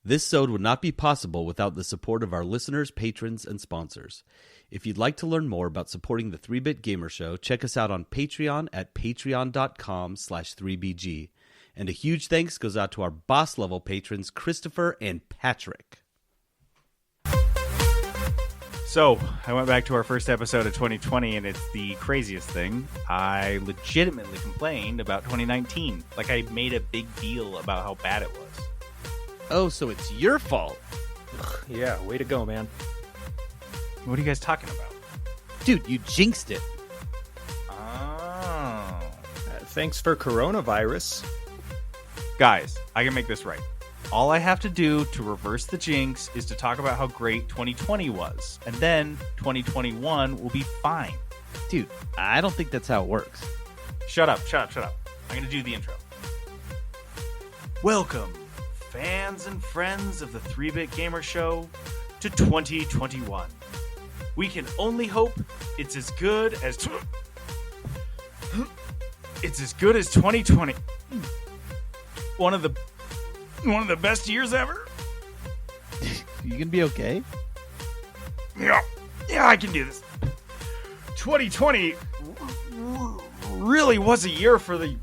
This sode would not be possible without the support of our listeners, patrons, and sponsors. If you'd like to learn more about supporting the 3-Bit Gamer Show, check us out on Patreon at patreon.com/3BG. And a huge thanks goes out to our boss-level patrons, Christopher and Patrick. So, I went back to our first episode of 2020, and it's the craziest thing. I legitimately complained about 2019. Like, I made a big deal about how bad it was. Oh, so it's your fault. Yeah, way to go, man. What are you guys talking about? Dude, you jinxed it. Oh. Thanks for coronavirus. Guys, I can make this right. All I have to do to reverse the jinx is to talk about how great 2020 was. And then 2021 will be fine. Dude, I don't think that's how it works. Shut up. I'm going to do the intro. Welcome, fans and friends of the 3-Bit Gamer Show, to 2021. We can only hope it's as good as 2020. One of the best years ever. You gonna be okay? Yeah, I can do this. 2020 really was a year for the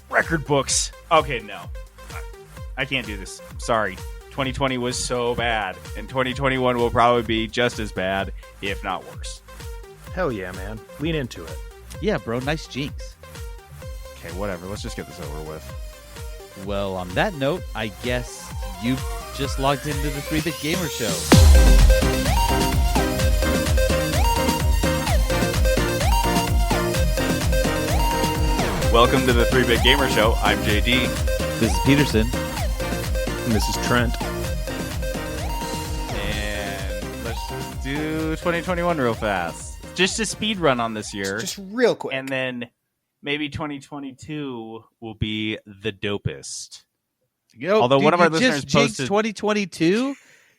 record books. Okay, no. I can't do this. Sorry. 2020 was so bad, and 2021 will probably be just as bad, if not worse. Hell yeah, man. Lean into it. Yeah, bro, nice jinx. Okay, whatever. Let's just get this over with. Well, on that note, I guess you've just logged into the 3-Bit Gamer Show. Welcome to the 3-Bit Gamer Show. I'm JD. This is Peterson. And this is Trent. And let's do 2021 real fast. Just a speed run on this year. Just real quick. And then maybe 2022 will be the dopest. Although dude, one of our you listeners just jinxed posted 2022?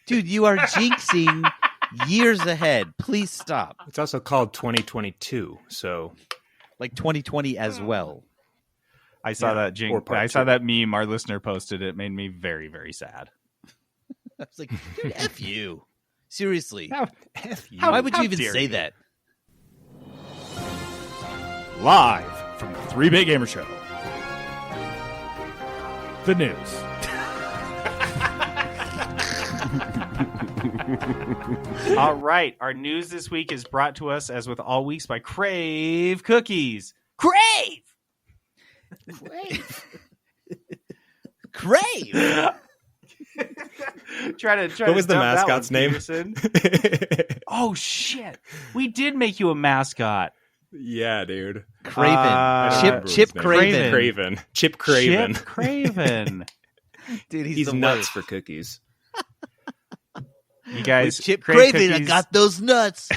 Dude, you are jinxing years ahead. Please stop. It's also called 2022, so Like 2020 as well. I saw that jinx. I saw that meme our listener posted. It made me very, very sad. I was like, dude, F you. Seriously. F you. Why would you even dare say you. that? Live from the 3-Bit Gamer Show. The news. All right. Our news this week is brought to us, as with all weeks, by Crave Cookies. Crave! Crave! What was the mascot's name? Oh, shit. We did make you a mascot. Yeah, dude. Craven. Chip Craven. Craven. Chip Craven. Chip Craven. Dude, He's the nuts worst. for cookies. You guys, With Chip Crave Craven, I Cookies- got those nuts.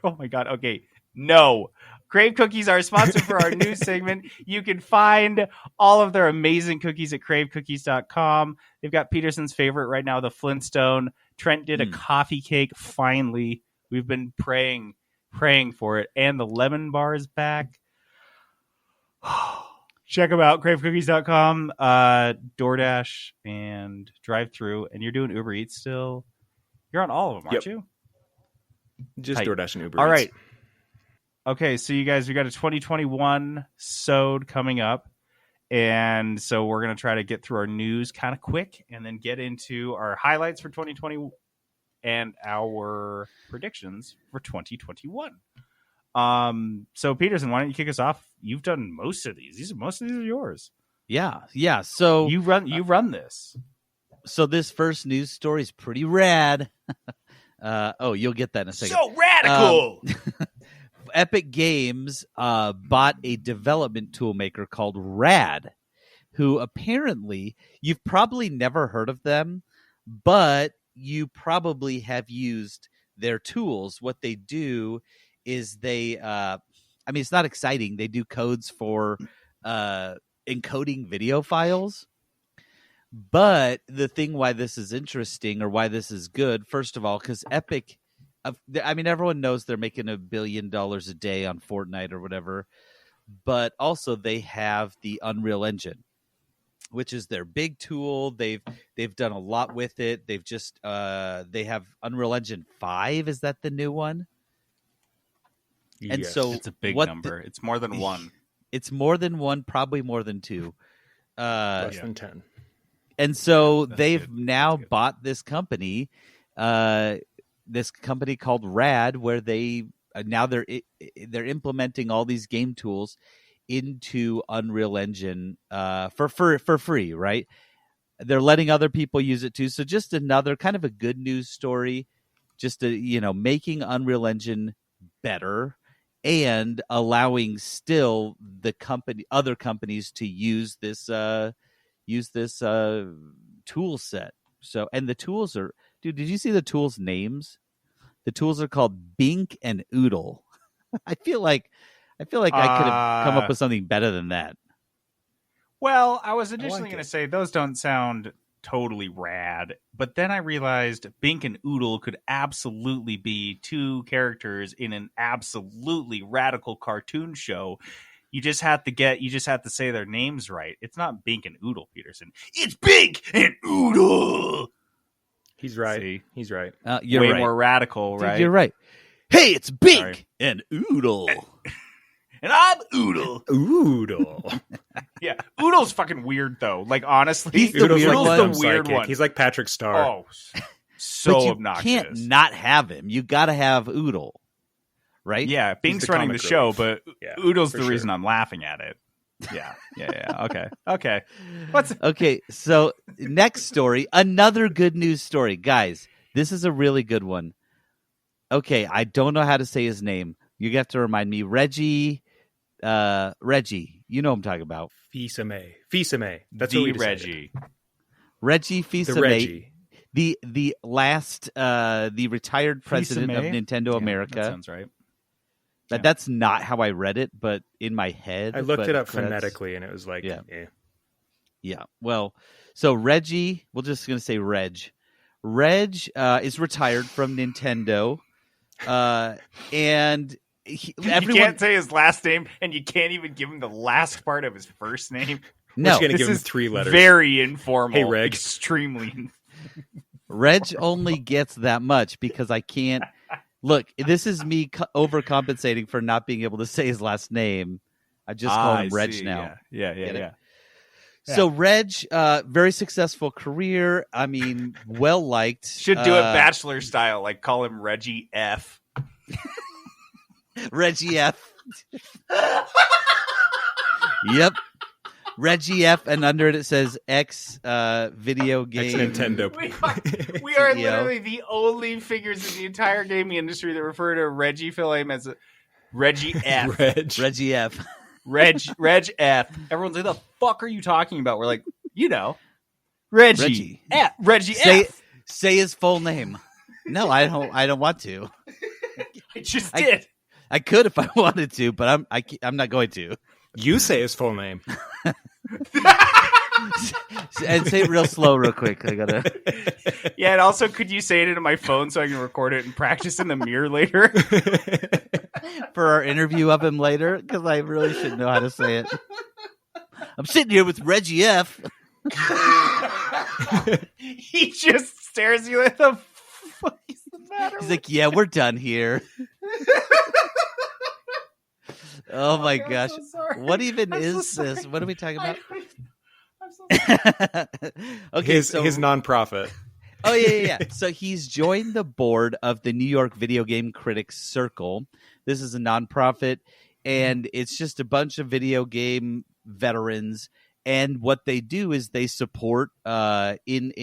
Oh my god. Okay. No. Crave Cookies are a sponsor for our news segment. You can find all of their amazing cookies at cravecookies.com. They've got Peterson's favorite right now, the Flintstone. Trent did a coffee cake. Finally, we've been praying for it. And the lemon bar is back. Check them out. Cravecookies.com, DoorDash and drive-thru. And you're doing Uber Eats still. You're on all of them, aren't you? Just Tight. DoorDash and Uber All Eats. right. Okay, so you guys, we got a 2021 sode coming up. And so we're going to try to get through our news kind of quick and then get into our highlights for 2020 and our predictions for 2021. So Peterson, why don't you kick us off? You've done most of these. Most of these are yours. Yeah. So You run this. So this first news story is pretty rad. You'll get that in a second. So radical. Epic Games bought a development tool maker called Rad, who apparently you've probably never heard of them, but you probably have used their tools. What they do is they, it's not exciting. They do codes for encoding video files. But the thing why this is interesting or why this is good, first of all, because Epic, everyone knows they're making $1 billion a day on Fortnite or whatever, but also they have the Unreal Engine. which is their big tool. They've done a lot with it. They've just they have Unreal Engine 5. Is that the new one? And Yes. so It's a big what number. It's more than one. It's more than one, probably more than two. Less than 10. And so That's they've good. now That's good. bought this company called Rad, where they now they're implementing all these game tools into Unreal Engine for free, right? They're letting other people use it too. So just another kind of a good news story, just making Unreal Engine better and allowing still other companies to use this tool set. So, and the tools are, dude, did you see the tools names? The tools are called Bink and Oodle. I feel like I could have come up with something better than that. Well, I was initially like going to it. say those don't sound totally rad, but then I realized Bink and Oodle could absolutely be two characters in an absolutely radical cartoon show. You just have to say their names right. It's not Bink and Oodle, Peterson. It's Bink and Oodle. He's right. See? He's right. You're Way right. more radical, Dude, right? you're right. Hey, it's Bink Sorry. and Oodle. And I'm Oodle. Oodle. Yeah, Oodle's fucking weird though. Like honestly, He's the Oodle's weird like one. the Oodle's the weird sidekick. one. He's like Patrick Star. Oh, so But you obnoxious. can't not have him. You got to have Oodle, right? Yeah, Bink's the running the comic show, relief. but Yeah, Oodle's for the sure. reason I'm laughing at it. Yeah. Okay. What's Okay, so next story, another good news story. Guys, this is a really good one. Okay, I don't know how to say his name. You have to remind me. Reggie, you know what I'm talking about. Fils-Aimé. That's the what we decided. Reggie? Reggie The Fils-Aimé, Reggie. the last the retired president of Fils-Aimé? Nintendo Yeah, America. that sounds right. That's not how I read it, but in my head. I looked but it up that's- phonetically, and it was like, Yeah. eh. Yeah. Well, so Reggie, we're just going to say Reg. Reg is retired from Nintendo. And everyone. You can't say his last name, and you can't even give him the last part of his first name. No, We're just gonna This give him is 3 letters. Very informal. Hey, Reg. Extremely. Reg only gets that much because I can't. Look, this is me overcompensating for not being able to say his last name. I just call him Reg now. Yeah. Get it? So Reg, very successful career. I mean, well liked. Should do it bachelor style, like call him Reggie F. Reggie F. Yep. Reggie F. And under it says X video game. Ex-Nintendo. We are CEO. literally the only figures in the entire gaming industry that refer to Reggie Fils-Aimé as Reggie F. Reg. F. Reg F. Everyone's like, the fuck are you talking about? We're like, Reggie. Reggie. F. Reggie Say F. say his full name. No, I don't want to. I just did. I could if I wanted to, but I'm not going to. You say his full name. And say it real slow, real quick. I gotta. Yeah, and also, could you say it into my phone so I can record it and practice in the mirror later? For our interview of him later, because I really should know how to say it. I'm sitting here with Reggie F. He just stares at you like, the fuck is the matter? He's like, "Yeah, we're done here." Oh my God, I'm gosh! so sorry. What even I'm so is this? sorry. What are we talking about? I'm so sorry. Okay, his so nonprofit. Oh yeah. So he's joined the board of the New York Video Game Critics Circle. This is a nonprofit, and it's just a bunch of video game veterans. And what they do is they support in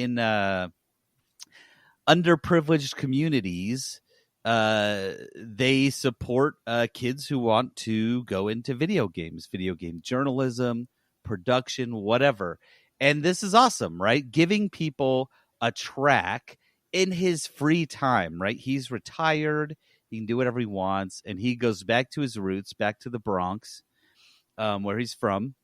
underprivileged communities. They support kids who want to go into video games, video game journalism, production, whatever. And this is awesome, right? Giving people a track in his free time, right? He's retired. He can do whatever he wants. And he goes back to his roots, back to the Bronx, where he's from.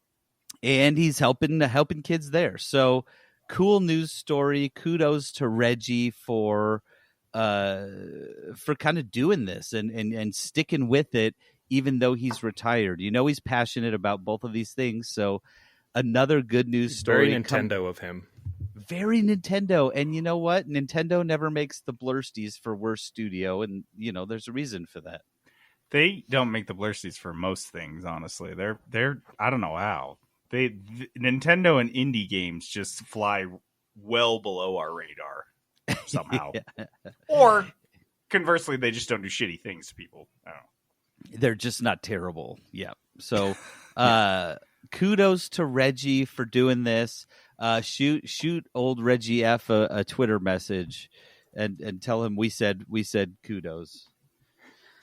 And he's helping kids there. So cool news story. Kudos to Reggie for kind of doing this and sticking with it, even though he's retired. You know, he's passionate about both of these things. So another good news story. Very Nintendo of him. Very Nintendo. And you know what? Nintendo never makes the blursties for worst studio. And, there's a reason for that. They don't make the blursties for most things, honestly. They're I don't know how. Nintendo and indie games just fly well below our radar somehow. Yeah. Or conversely, they just don't do shitty things to people. I don't know. They're just not terrible. Yeah. So kudos to Reggie for doing this. Shoot old Reggie F a Twitter message and tell him we said kudos.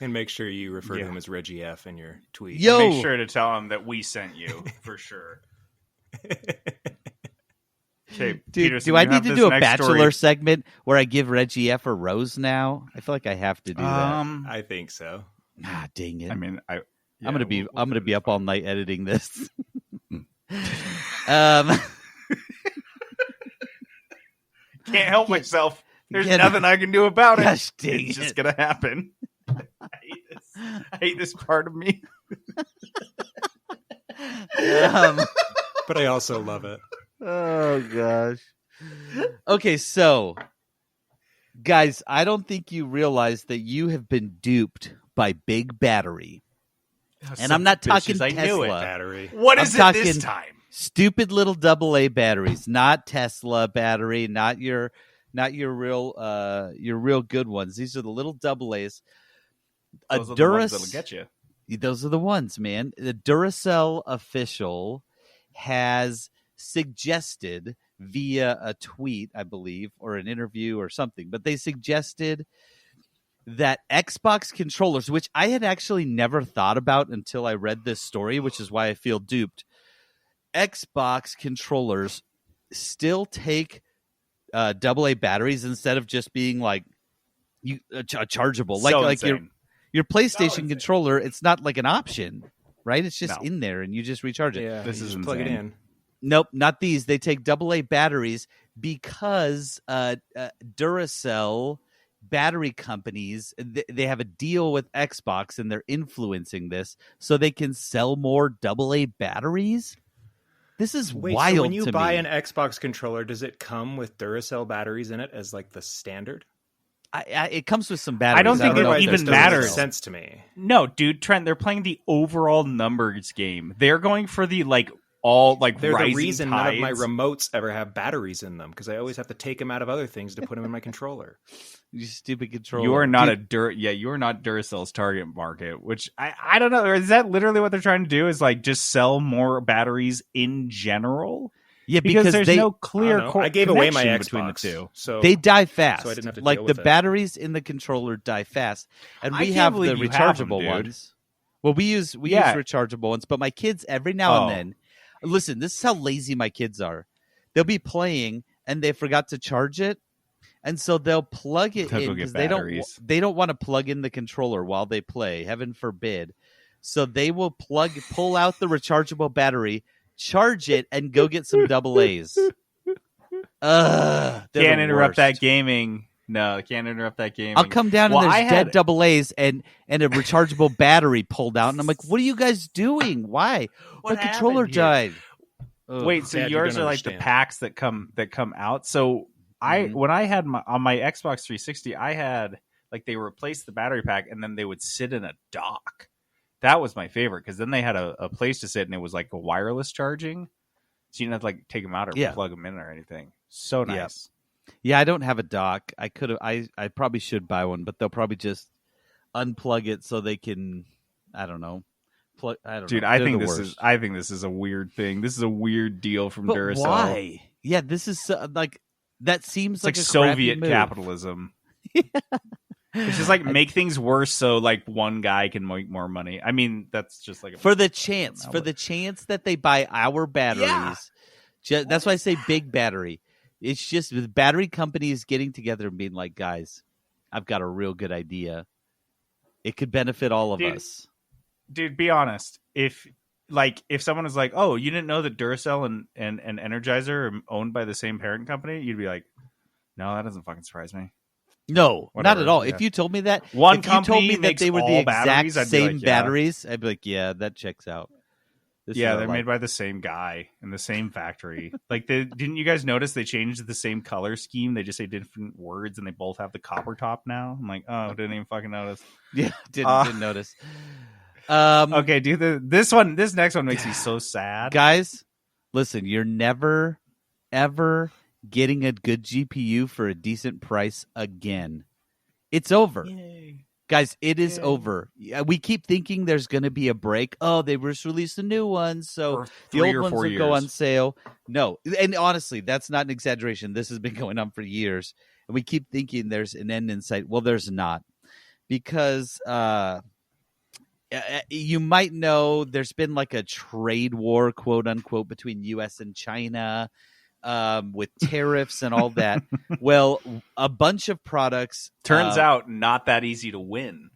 And make sure you refer to him as Reggie F in your tweet. Yo! Make sure to tell him that we sent you, for sure. Okay, Dude, Peterson, do I you need have to this do a next Bachelor story. segment where I give Reggie F a rose now? I feel like I have to do that. I think so. Ah, dang it! I mean, I'm gonna be up all night editing this. Can't help myself. There's nothing I can do about it. Gosh, dang It's just it. gonna happen. I hate this part of me. But I also love it. Oh gosh. Okay, so guys, I don't think you realize that you have been duped by Big Battery. And I'm not talking I knew it. Tesla. Battery. What is I'm it this talking- time? Stupid little AA batteries, not Tesla battery, not your real good ones. These are the little AA's. Those are the ones that'll get you. Those are the ones, man. The Duracell official has suggested via a tweet, I believe, or an interview or something, but they suggested that Xbox controllers, which I had actually never thought about until I read this story, which is why I feel duped. Xbox controllers still take AA batteries instead of just being like chargeable, So like insane. your PlayStation controller. It's not like an option, right? It's just No. in there and you just recharge it. Yeah, This you is just plug it insane. in. Nope, not these. They take AA batteries because Duracell battery companies, they have a deal with Xbox and they're influencing this so they can sell more AA batteries. This is Wait, wild so when you to buy me. an Xbox controller, does it come with Duracell batteries in it as like the standard? It comes with some batteries. I don't think it Otherwise, even that doesn't make matters. sense to me. No, dude, Trent, they're playing the overall numbers game. They're going for the all They're rising the reason tides. none of my remotes ever have batteries in them because I always have to take them out of other things to put them in my controller. You stupid controller. You are not Dude, you are not Duracell's target market, which I don't know. Is that literally what they're trying to do? Is like just sell more batteries in general? Yeah, Because there's they, no clear I gave away my connection Xbox between the two. so they die fast. So I didn't have to like deal the with it. batteries in the controller die fast, and I we can't have the believe you have them, rechargeable dude. ones. Well, we use Yeah. rechargeable ones, but my kids every now Oh. and then. Listen, this is how lazy my kids are. They'll be playing and they forgot to charge it, and so they'll plug it They'll go in get because batteries. they don't want to plug in the controller while they play. Heaven forbid. So they will pull out the rechargeable battery, charge it, and go get some AA's. They're Can't the interrupt worst. that gaming. No, can't interrupt that gaming. I'll come down Well, and I there's had- dead AA's and a rechargeable battery pulled out, and I'm like, "What are you guys doing? Why? What My controller happened here? died." Ugh. Wait, so Dad, you yours don't are like the understand. packs that come out. So Mhm. when I had on my Xbox 360, I had they replaced the battery pack and then they would sit in a dock. That was my favorite because then they had a place to sit and it was like a wireless charging, so you didn't have to take them out or Yeah. plug them in or anything. So Yeah. nice. Yeah, I don't have a dock. I could have. I probably should buy one, but they'll probably just unplug it so they can. I don't know. I don't Dude, know. I They're think the this worst. is I think this is a weird thing. This is a weird deal from But Duracell. why? Yeah, this is that seems It's like a crappy Soviet move. capitalism. It's just make things worse so one guy can make more money. I mean, that's just for the chance No, for but- the chance that they buy our batteries. That's why I say big battery. It's just the battery companies getting together and being like, guys, I've got a real good idea. It could benefit all of Dude, us. Dude, be honest. If someone was like, "Oh, you didn't know that Duracell and Energizer are owned by the same parent company," you'd be like, "No, that doesn't fucking surprise me." No, not Whatever, at all. yeah. If you told me that, One if you told company me that makes they were the all exact batteries, I'd be same like, yeah. batteries, I'd be like, yeah, that checks out. They're made by the same guy in the same factory. Like, didn't you guys notice they changed the same color scheme? They just say different words, and they both have the copper top now. I'm like, oh, didn't even fucking notice. Yeah, didn't notice. Okay, dude, this next one makes me so sad. Guys, listen, you're never, ever getting a good GPU for a decent price again. It's over. Yay. Guys, it is over. We keep thinking there's going to be a break. Oh, they just released a new one, so the old ones will go on sale. No, and honestly, that's not an exaggeration. This has been going on for years, and we keep thinking there's an end in sight. Well, there's not, because you might know there's been like a trade war, quote unquote, between U.S. and China. With tariffs and all that. Well, a bunch of products turns out not that easy to win.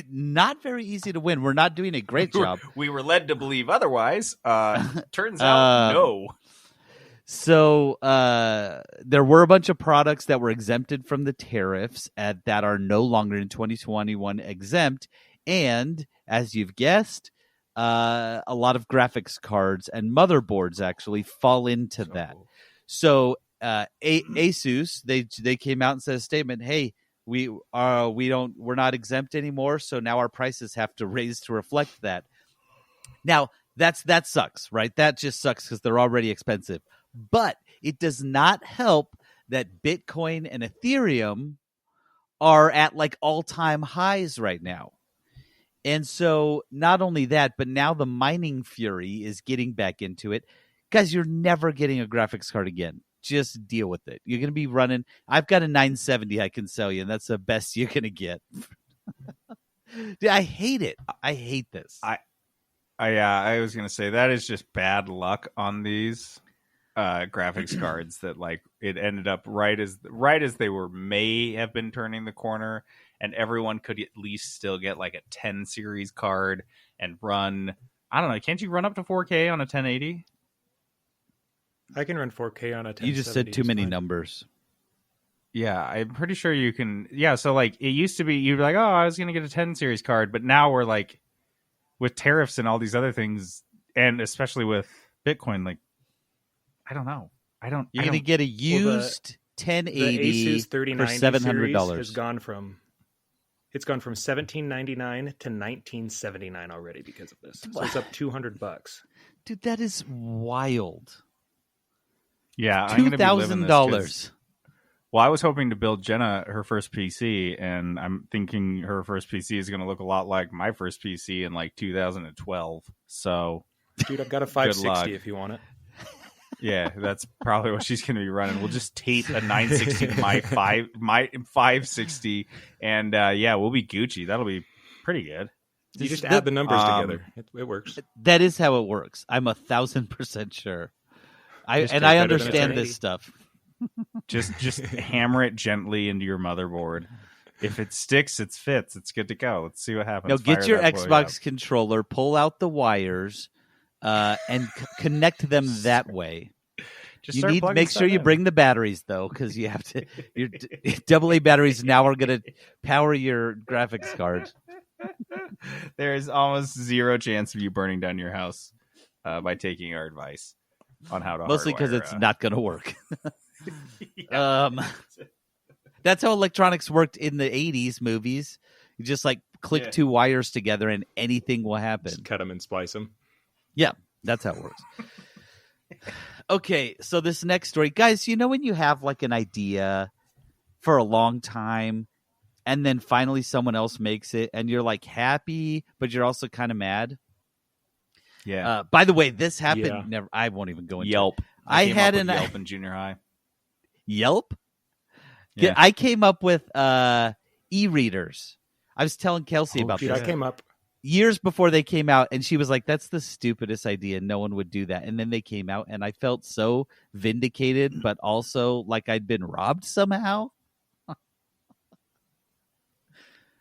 Not very easy to win. We're not doing a great job. We were led to believe otherwise. Turns out no. So there were a bunch of products that were exempted from the tariffs that are no longer in 2021 exempt. And as you've guessed, a lot of graphics cards and motherboards actually fall into that. So Asus, they came out and said a statement, hey, we're not exempt anymore, so now our prices have to raise to reflect that. Now that sucks, right? That just sucks because they're already expensive. But it does not help that Bitcoin and Ethereum are at like all-time highs right now. And so not only that, but now the mining fury is getting back into it. Guys, you're never getting a graphics card again. Just deal with it. You're going to be running. I've got a 970 I can sell you, and that's the best you're going to get. Dude, I hate it. I hate this. I was going to say that is just bad luck on these graphics cards that like it ended up right as they may have been turning the corner, and everyone could at least still get like a 10 series card and run. I don't know. Can't you run up to 4K on a 1080? I can run 4K on a 1070. You just said too many numbers. Yeah, I'm pretty sure you can. Yeah, so like it used to be, you'd be like, oh, I was going to get a 10 series card, but now we're like, with tariffs and all these other things, and especially with Bitcoin, like, I don't know. You're going to get a used 1080 the Asus 3090 for $700. Has gone from $1799 to $1979 already because of this. So it's up $200. Dude, that is wild. Yeah, $2,000. Well, I was hoping to build Jenna her first PC, and I'm thinking her first PC is going to look a lot like my first PC in like 2012. So, dude, I've got a 560 if you want it. Yeah, that's probably what she's going to be running. We'll just tape a 960 to my 560, and we'll be Gucci. That'll be pretty good. You just add the numbers together. It works. That is how it works. I'm 1,000% sure. I understand this stuff. Just hammer it gently into your motherboard. If it sticks, it fits. It's good to go. Let's see what happens. Now get your Xbox controller, pull out the wires, and connect them that way. You need to make sure you bring the batteries, though, because you have to. Your AA batteries now are going to power your graphics card. There is almost zero chance of you burning down your house by taking our advice on how to. Mostly because it's not going to work. That's how electronics worked in the 80s movies. You just like click two wires together and anything will happen. Just cut them and splice them. Yeah, that's how it works. Okay, so this next story, guys, you know when you have like an idea for a long time and then finally someone else makes it and you're like happy, but you're also kind of mad? Yeah. By the way, this happened. Never. I won't even go into Yelp. It. I had an Yelp in junior high. Yelp? Yeah. I came up with e-readers. I was telling Kelsey about this. I came up years before they came out, and she was like, that's the stupidest idea. No one would do that. And then they came out, and I felt so vindicated, but also like I'd been robbed somehow.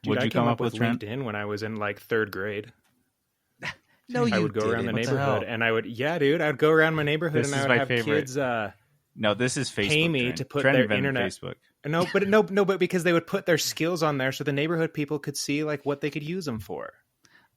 Dude, I came up with LinkedIn when I was in like third grade. No, I would go around the neighborhood, and I would, I'd go around my neighborhood, and I would have kids. No, this is Facebook. Pay me to put Trent their internet. Facebook. No, but because they would put their skills on there, so the neighborhood people could see like what they could use them for.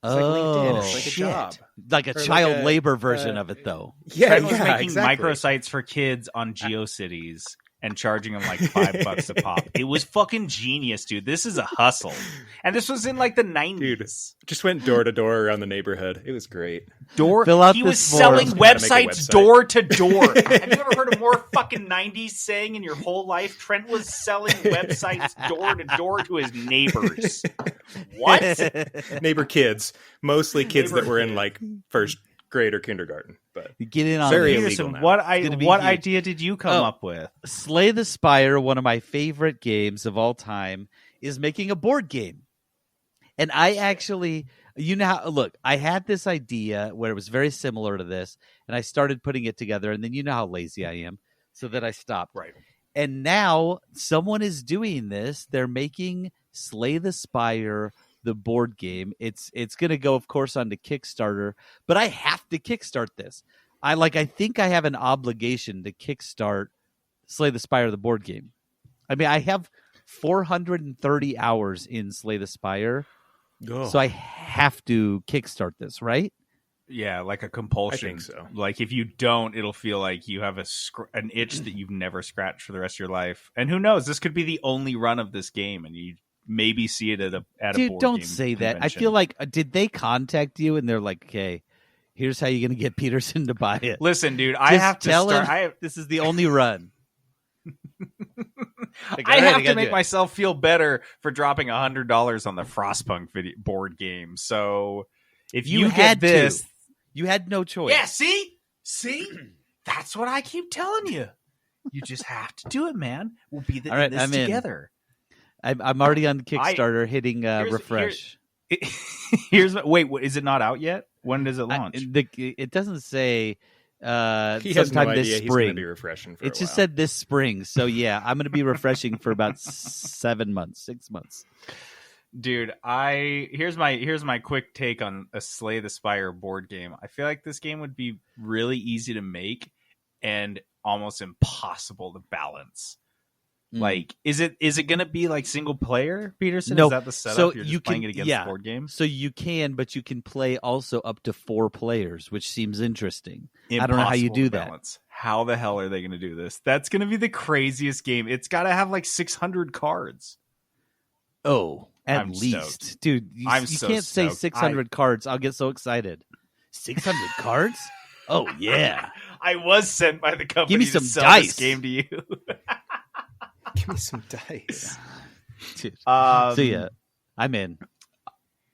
It's like LinkedIn. Oh, It's like a shit. job. like a Or like child a, labor version of it, though. Yeah, Trent was yeah, making exactly. microsites for kids on GeoCities and charging them like $5 a pop. It was fucking genius, dude. This is a hustle. And this was in like the 90s. Dude, just went door to door around the neighborhood. It was great. Fill out He was this form. selling How to make a websites website. door to door. Have you ever heard of more fucking 90s saying in your whole life? Trent was selling websites door to door to his neighbors. What? Neighbor kids, mostly kids that were in like first grade or kindergarten. But Get in on Very it. illegal Peterson, now. what gonna be what huge. idea did you come Oh. up with? Slay the Spire, one of my favorite games of all time, is making a board game. And I actually, you know how, look, I had this idea where it was very similar to this, and I started putting it together, and then you know how lazy I am, so that I stopped. Right. And now someone is doing this. They're making Slay the Spire the board game. It's going to go, of course, onto Kickstarter, but I have to kickstart this. I think I have an obligation to kickstart Slay the Spire the board game. I mean, I have 430 hours in Slay the Spire, so I have to kickstart this, right? Yeah, like a compulsion. I think so. Like if you don't, it'll feel like you have an itch that you've never scratched for the rest of your life. And who knows? This could be the only run of this game, and you maybe see it at a Dude, board don't game say that. I convention. feel like did they contact you and they're like, "Okay, here's how you're going to get Peterson to buy it." Listen, dude, I Just have to tell start. him this is the only run. Like, I all right, have I to gotta make do it. myself feel better for dropping $100 on the Frostpunk board game. So if you had get this, to. You had no choice. yeah, see, that's what I keep telling you. You just have to do it, man. We'll be All right, in this I'm in. together. I'm already on Kickstarter hitting refresh. Wait, is it not out yet? When does it launch? It doesn't say he has no sometime idea this he's going to spring. be refreshing for It a just while. said this spring. So yeah, I'm going to be refreshing for about 6 months. Dude, here's my quick take on a Slay the Spire board game. I feel like this game would be really easy to make and almost impossible to balance. Like, is it going to be like single player, Peterson? No. Is that the setup? So You're you just playing can- it against yeah. board games? So you can, but you can play also up to 4 players, which seems interesting. I Impossible don't know how you do to that. balance. How the hell are they going to do this? That's going to be the craziest game. It's got to have like 600 cards. Oh, at I'm least, stoked. dude. I'm You so can't say stoked. 600 cards. I'll get so excited. 600 cards? Oh yeah. I was sent by the company Give me to some sell dice. this game to you. Give me some dice. Dude. So So yeah, I'm in.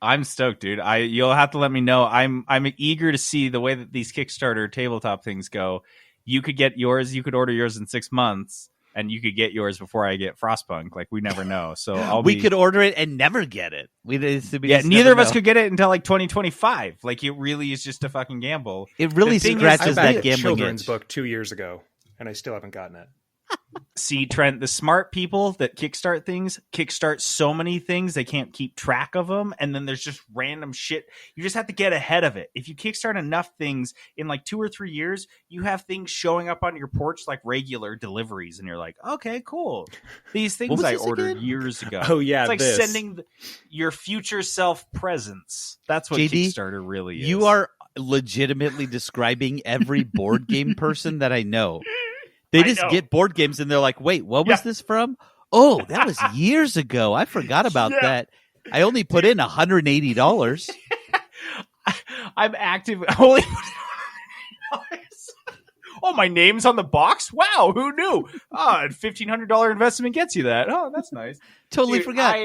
I'm stoked, dude. You'll have to let me know. I'm eager to see the way that these Kickstarter tabletop things go. You could get yours. You could order yours in 6 months, and you could get yours before I get Frostpunk. Like, we never know. So We could order it and never get it. neither of us could get it until like 2025. Like, it really is just a fucking gamble. It really The thing is, scratches I backed that a gambling children's itch. book 2 years ago, and I still haven't gotten it. See, Trent, the smart people that kickstart so many things they can't keep track of them, and then there's just random shit. You just have to get ahead of it. If you kickstart enough things in like 2 or 3 years, you have things showing up on your porch like regular deliveries, and you're like, okay, cool. These things was I this ordered again? years ago. Oh, yeah, it's like this. sending your future self presents. That's what JD, Kickstarter really is. You are legitimately describing every board game person that I know. They I just know. get board games and they're like, wait, what was Yeah. this from? Oh, that was years ago. I forgot about Yeah. that. I only put in $180. I'm active. Holy. Oh, my name's on the box. Wow, who knew? Oh, a $1,500 investment gets you that. Oh, that's nice. Totally Dude, forgot.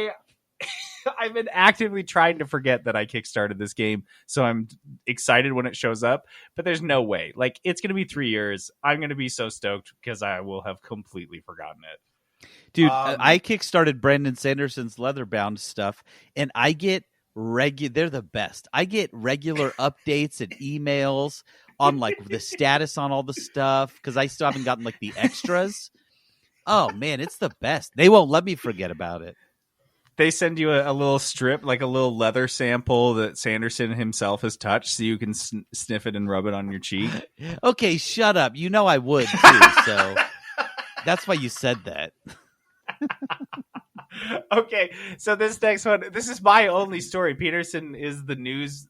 I've been actively trying to forget that I kickstarted this game, so I'm excited when it shows up. But there's no way. Like, it's going to be 3 years. I'm going to be so stoked because I will have completely forgotten it. Dude, I kickstarted Brandon Sanderson's Leatherbound stuff, and I get they're the best. I get regular updates and emails on like the status on all the stuff because I still haven't gotten like the extras. Oh man, it's the best. They won't let me forget about it. They send you a little strip, like a little leather sample that Sanderson himself has touched, so you can sniff it and rub it on your cheek. Okay, shut up. You know I would too, so that's why you said that. Okay, so this next one, this is my only story. Peterson is the news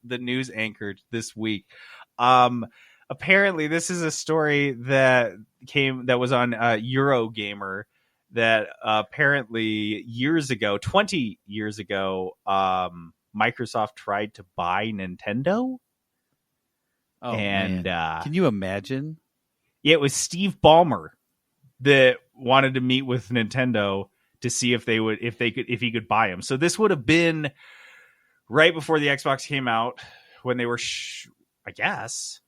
anchor this week. Apparently this is a story that was on Eurogamer that apparently 20 years ago, Microsoft tried to buy Nintendo. Oh, and man. Can you imagine? It was Steve Ballmer that wanted to meet with Nintendo to see if he could buy him. So this would have been right before the Xbox came out, when they were, I guess.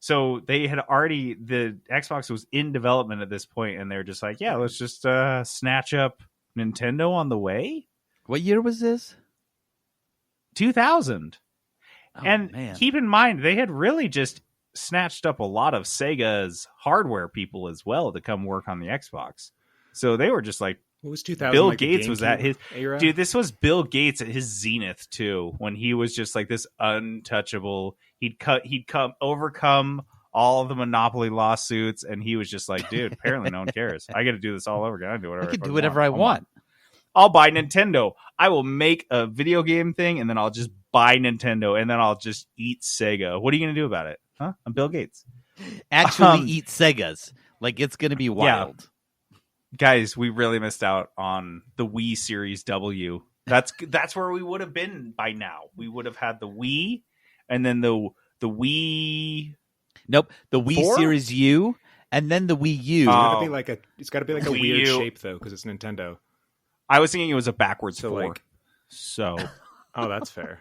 So they had the Xbox was in development at this point, and they're just like, yeah, let's just snatch up Nintendo on the way. What year was this? 2000. Oh, and man. Keep in mind, they had really just snatched up a lot of Sega's hardware people as well to come work on the Xbox. So they were just like, what was 2000? Bill like Gates was at his era? Dude, this was Bill Gates at his zenith too, when he was just like this untouchable. He'd overcome all of the monopoly lawsuits, and he was just like, dude, apparently no one cares. I got to do this all over again. I can do whatever I want. I'll buy Nintendo. I will make a video game thing, and then I'll just buy Nintendo, and then I'll just eat Sega. What are you going to do about it? Huh? I'm Bill Gates. Actually eat Segas. Like, it's going to be wild. Yeah. Guys, we really missed out on the Wii Series W. That's where we would have been by now. We would have had the Wii, and then the Wii. Nope, the Wii 4? Series U, and then the Wii U. It's got to be like a weird shape though, because it's Nintendo. I was thinking it was a backwards 4. Like, so, oh, that's fair.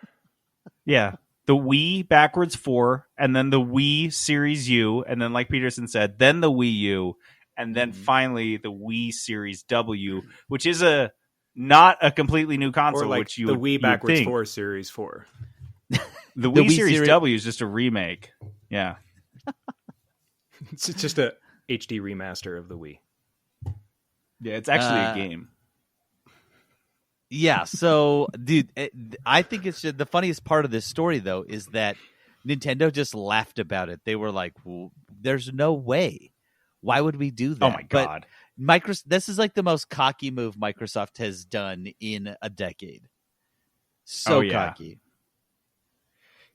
Yeah, the Wii backwards 4, and then the Wii Series U, and then like Peterson said, then the Wii U. And then finally the Wii Series W, which is not a completely new console, or like which the Wii backwards 4 Series 4. The Wii Series W is just a remake. Yeah, it's just a HD remaster of the Wii. Yeah, it's actually a game. Yeah, so dude, I think it's just, the funniest part of this story though is that Nintendo just laughed about it. They were like, well, "There's no way. Why would we do that?" Oh my god! But this is like the most cocky move Microsoft has done in a decade. So cocky.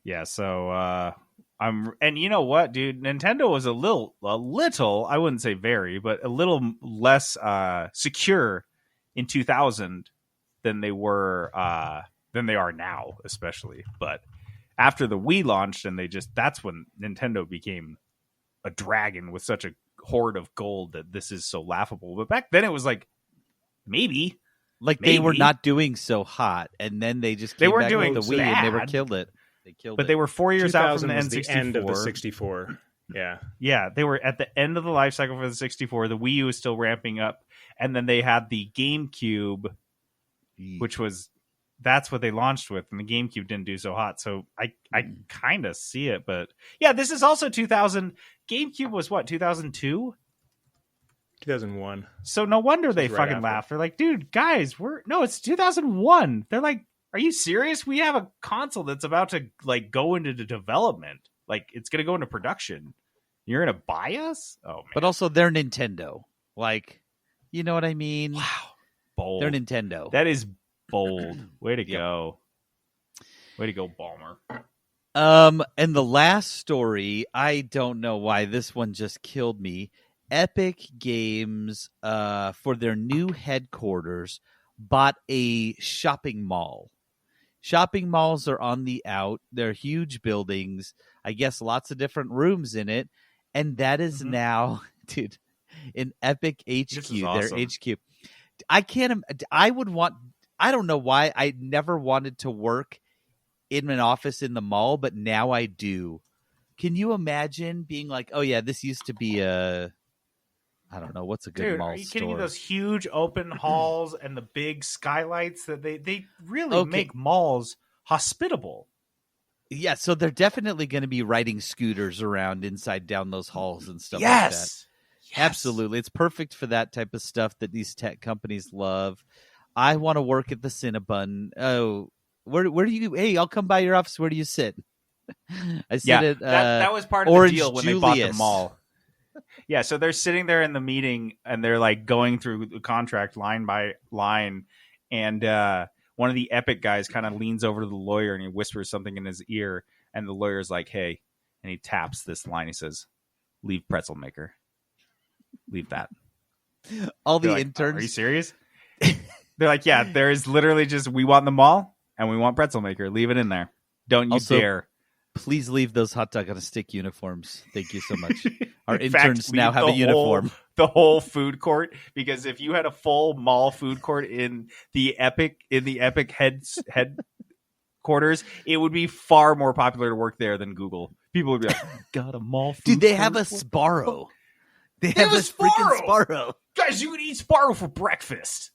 Yeah. So and you know what, dude? Nintendo was a little, I wouldn't say very, but a little less secure in 2000 than they are now, especially. But after the Wii launched, and that's when Nintendo became a dragon with such a hoard of gold that this is so laughable. But back then it was like, maybe they were not doing so hot, and then they just came back with the Wii and they killed it. But they were 4 years out from the N64. The end of the 64. Yeah, they were at the end of the life cycle for the 64. The Wii U was still ramping up, and then they had the GameCube, which was, that's what they launched with, and the GameCube didn't do so hot. So I kind of see it, but yeah, this is also 2000. GameCube was what, 2002? 2001. So no wonder they fucking laughed. They're like, dude, guys, it's 2001. They're like, are you serious? We have a console that's about to like go into the development. Like, it's going to go into production. You're going to buy us? Oh, man. But also, they're Nintendo. Like, you know what I mean? Wow. Bold. They're Nintendo. That is bold. Way to go. Way to go, Ballmer. And the last story, I don't know why this one just killed me. Epic Games, for their new headquarters, bought a shopping mall. Shopping malls are on the out. They're huge buildings. I guess lots of different rooms in it. And that is now, dude, an Epic HQ. Awesome. Their HQ. I don't know why I never wanted to work in an office in the mall, but now I do. Can you imagine being like, oh yeah, this used to be I don't know, what's a good mall store? Are you kidding me? Those huge open halls and the big skylights, that they really make malls hospitable. Yeah, so they're definitely going to be riding scooters around down those halls and stuff like that. Yes. Absolutely. It's perfect for that type of stuff that these tech companies love. I want to work at the Cinnabon. Oh, where do you? Hey, I'll come by your office. Where do you sit? I sit at that was part of Orange the deal when Julius. they bought the mall. Yeah, so they're sitting there in the meeting and they're like going through the contract line by line, and one of the Epic guys kind of leans over to the lawyer and he whispers something in his ear, and the lawyer's like, "Hey," and he taps this line. He says, "Leave pretzel maker. Leave that." All the They're like, interns. "Are you serious?" They're like, "Yeah, there is literally just we want the mall and we want pretzel maker. Leave it in there. Don't you Also, dare." Please leave those hot dog on a stick uniforms. Thank you so much. Our In fact, interns now leave have a uniform. the whole food court, because if you had a full mall food court in the Epic headquarters, it would be far more popular to work there than Google. People would be like, "Got a mall food Dude, they court? have a Sparrow. They have have a this freaking Sparrow! Sparrow. Guys, you would eat Sparrow for breakfast."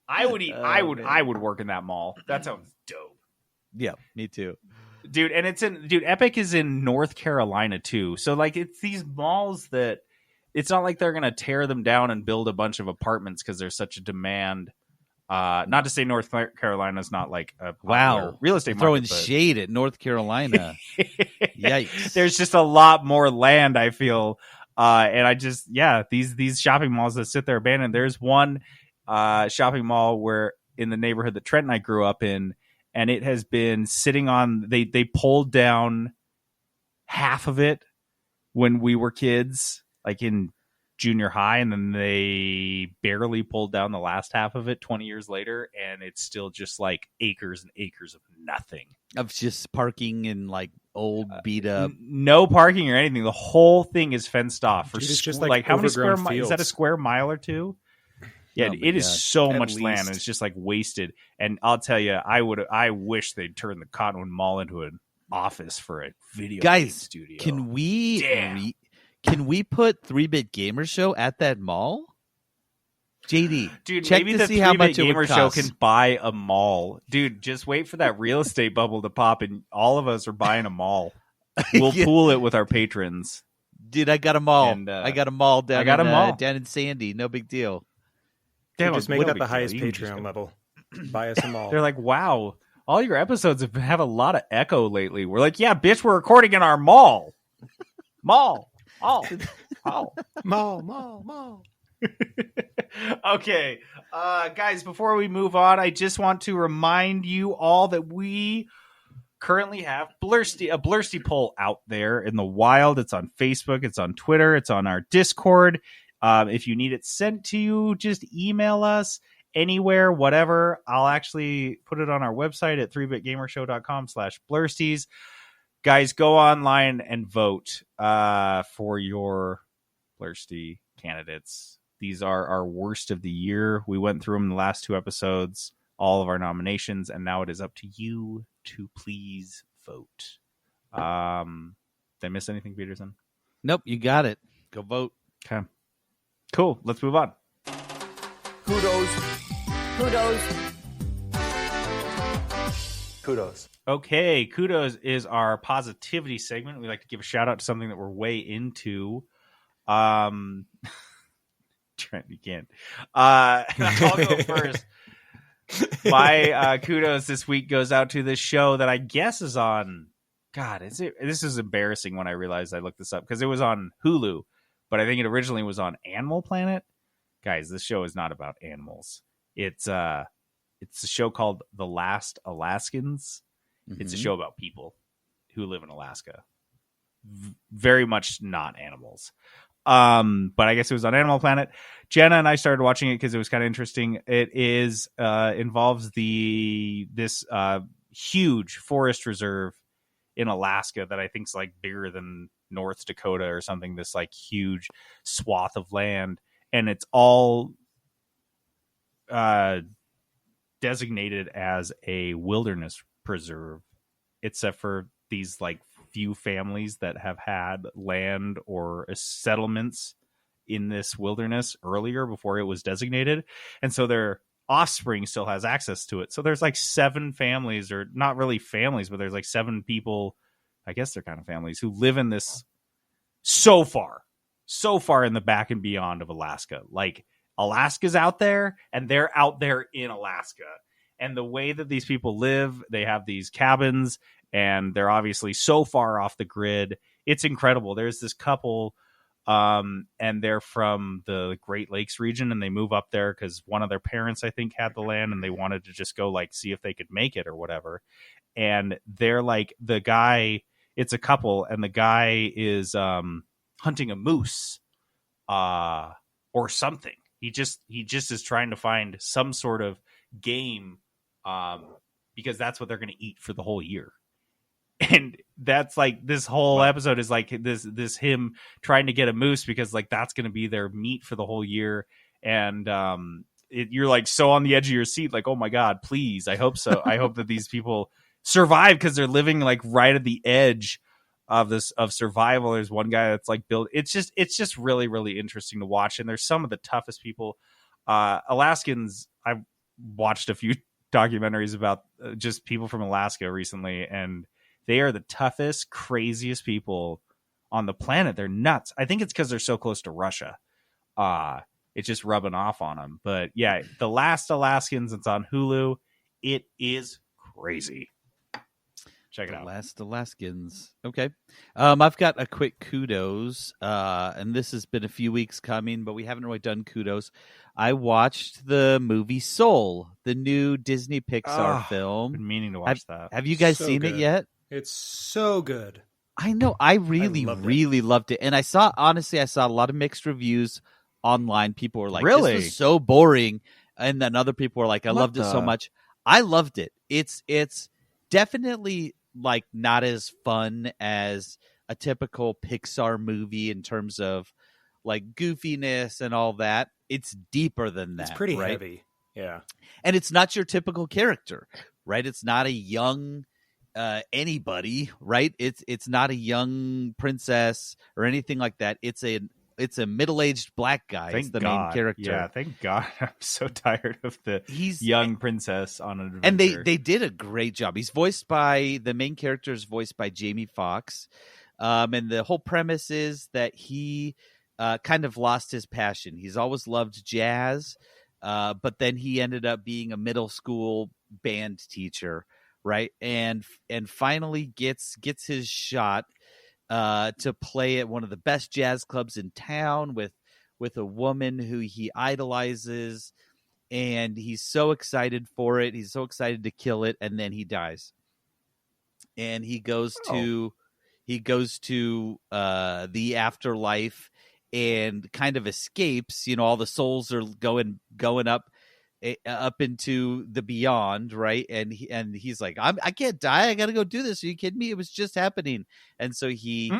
I would eat. I would work in that mall. That sounds dope. Yeah, me too. Dude, and Epic is in North Carolina too. So like it's these malls that it's not like they're gonna tear them down and build a bunch of apartments because there's such a demand. Not to say North Carolina is not like a popular real estate throwing market, shade at North Carolina. Yikes! There's just a lot more land, I feel, and I just these shopping malls that sit there abandoned. There's one shopping mall where in the neighborhood that Trent and I grew up in. And it has been sitting on, they pulled down half of it when we were kids, like in junior high. And then they barely pulled down the last half of it 20 years later. And it's still just like acres and acres of nothing. Of just parking and like old beat up. No parking or anything. The whole thing is fenced off. Dude, it's just like how many square overgrown miles? Is that a square mile or two? Yeah, it is so much land, and it's just like wasted. And I'll tell you, I wish they'd turn the Cottonwood Mall into an office for a video game studio. Can we put 3-Bit Gamer Show at that mall? JD, dude, check maybe to see how much Gamer it would Show cost. can buy a mall. Dude, just wait for that real estate bubble to pop, and all of us are buying a mall. We'll pool it with our patrons. Dude, I got a mall. And, I got a mall down. Down in Sandy. No big deal. Damn, just make that the highest Patreon level. Buy us a mall. They're like, "Wow, all your episodes have a lot of echo lately." We're like, "Yeah, bitch, we're recording in our mall." Mall. Okay. Guys, before we move on, I just want to remind you all that we currently have a Blursty poll out there in the wild. It's on Facebook, it's on Twitter, it's on our Discord. If you need it sent to you, just email us anywhere, whatever. I'll actually put it on our website at 3bitgamershow.com/blursties. Guys, go online and vote for your Blursty candidates. These are our worst of the year. We went through them in the last 2 episodes, all of our nominations, and now it is up to you to please vote. Did I miss anything, Peterson? Nope, you got it. Go vote. Okay. Cool. Let's move on. Kudos. Okay. Kudos is our positivity segment. We like to give a shout out to something that we're way into. Trent, you can't. I'll go first. My kudos this week goes out to this show that I guess is on. God, this is embarrassing when I realized I looked this up because it was on Hulu, but I think it originally was on Animal Planet. Guys, this show is not about animals. It's a show called The Last Alaskans. Mm-hmm. It's a show about people who live in Alaska. Very much not animals. But I guess it was on Animal Planet. Jenna and I started watching it because it was kind of interesting. It is involves this huge forest reserve in Alaska that I think is like bigger than North Dakota or something. This like huge swath of land, and it's all designated as a wilderness preserve, except for these like few families that have had land or settlements in this wilderness earlier before it was designated. And so their offspring still has access to it. So there's like 7 families, or not really families, but there's like 7 people, I guess they're kind of families, who live in this so far in the back and beyond of Alaska. Like Alaska's out there and they're out there in Alaska. And the way that these people live, they have these cabins and they're obviously so far off the grid. it's incredible. There's this couple, and they're from the Great Lakes region, and they move up there because one of their parents, I think, had the land, and they wanted to just go like see if they could make it or whatever. And they're like, the guy, it's a couple, and the guy is hunting a moose or something. He just is trying to find some sort of game because that's what they're going to eat for the whole year. And that's like, this whole episode is like this him trying to get a moose because like that's going to be their meat for the whole year. And you're like so on the edge of your seat, like, oh my God, please. I hope so. I hope that these people survive because they're living like right at the edge of survival. There's one guy that's like built. It's just really, really interesting to watch. And there's some of the toughest people. Alaskans. I've watched a few documentaries about just people from Alaska recently, and they are the toughest, craziest people on the planet. They're nuts. I think it's because they're so close to Russia. It's just rubbing off on them. But yeah, The Last Alaskans, it's on Hulu. It is crazy. Check it out. Last Alaskans. Okay. I've got a quick kudos, and this has been a few weeks coming, but we haven't really done kudos. I watched the movie Soul, the new Disney Pixar film. I've been meaning to watch that. Have you guys seen it yet? It's so good. I know. I really loved it. And I saw a lot of mixed reviews online. People were like, really? This is so boring. And then other people were like, I loved it so much. I loved it. It's definitely like not as fun as a typical Pixar movie in terms of like goofiness and all that. It's deeper than that. It's pretty right? heavy. Yeah. And it's not your typical character, right? It's not a young anybody, right? It's not a young princess or anything like that. It's a middle-aged black guy. It's the main character. Yeah, thank God. I'm so tired of the young princess on an adventure. And they did a great job. The main character is voiced by Jamie Foxx. And the whole premise is that he kind of lost his passion. He's always loved jazz, but then he ended up being a middle school band teacher, right? And finally gets his shot to play at one of the best jazz clubs in town with a woman who he idolizes, and he's so excited for it. He's so excited to kill it, and then he dies. And he goes to the afterlife and kind of escapes. You know, all the souls are going up into the beyond, right? And he's like, I can't die. I got to go do this. Are you kidding me? It was just happening. And so he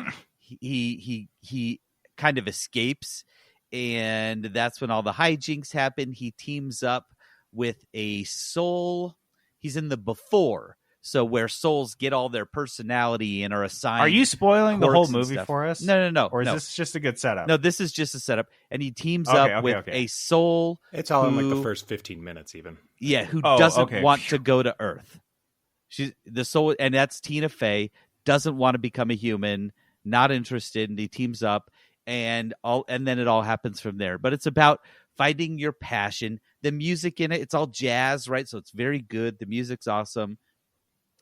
kind of escapes, and that's when all the hijinks happen. He teams up with a soul. He's in the before. So where souls get all their personality and are assigned. Are you spoiling the whole movie for us? No. Or is this just a good setup? No, this is just a setup. And he teams up with a soul. It's all in like the first 15 minutes even. Yeah, who doesn't want to go to Earth. She's the soul, and that's Tina Fey, doesn't want to become a human, not interested, and he teams up, and then it all happens from there. But it's about finding your passion. The music in it, it's all jazz, right? So it's very good. The music's awesome.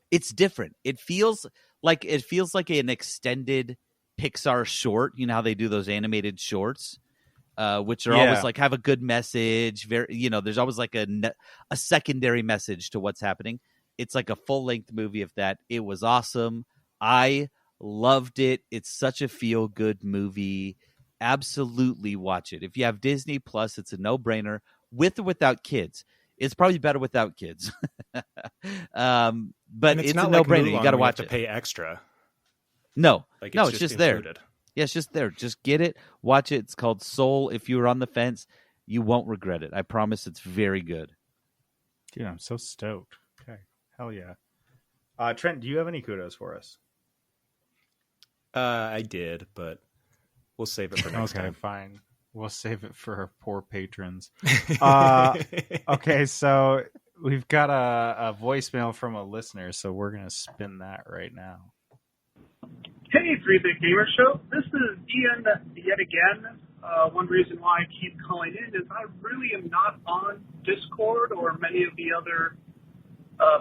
It's different. It feels like an extended Pixar short. You know how they do those animated shorts, which are always like have a good message. There's always like a secondary message to what's happening. It's like a full length movie of that. It was awesome. I loved it. It's such a feel good movie. Absolutely watch it. If you have Disney Plus, it's a no brainer. With or without kids. It's probably better without kids. But it's a no-brainer. You got to watch it. To pay extra. No, it's just there. Included. Yeah, it's just there. Just get it, watch it. It's called Soul. If you were on the fence, you won't regret it. I promise. It's very good. Dude, I'm so stoked. Okay, hell yeah. Trent, do you have any kudos for us? I did, but we'll save it for next time. Okay, fine. We'll save it for our poor patrons. Okay, so we've got a voicemail from a listener, so we're going to spin that right now. Hey, 3-Bit Gamer Show. This is Ian yet again. One reason why I keep calling in is I really am not on Discord or many of the other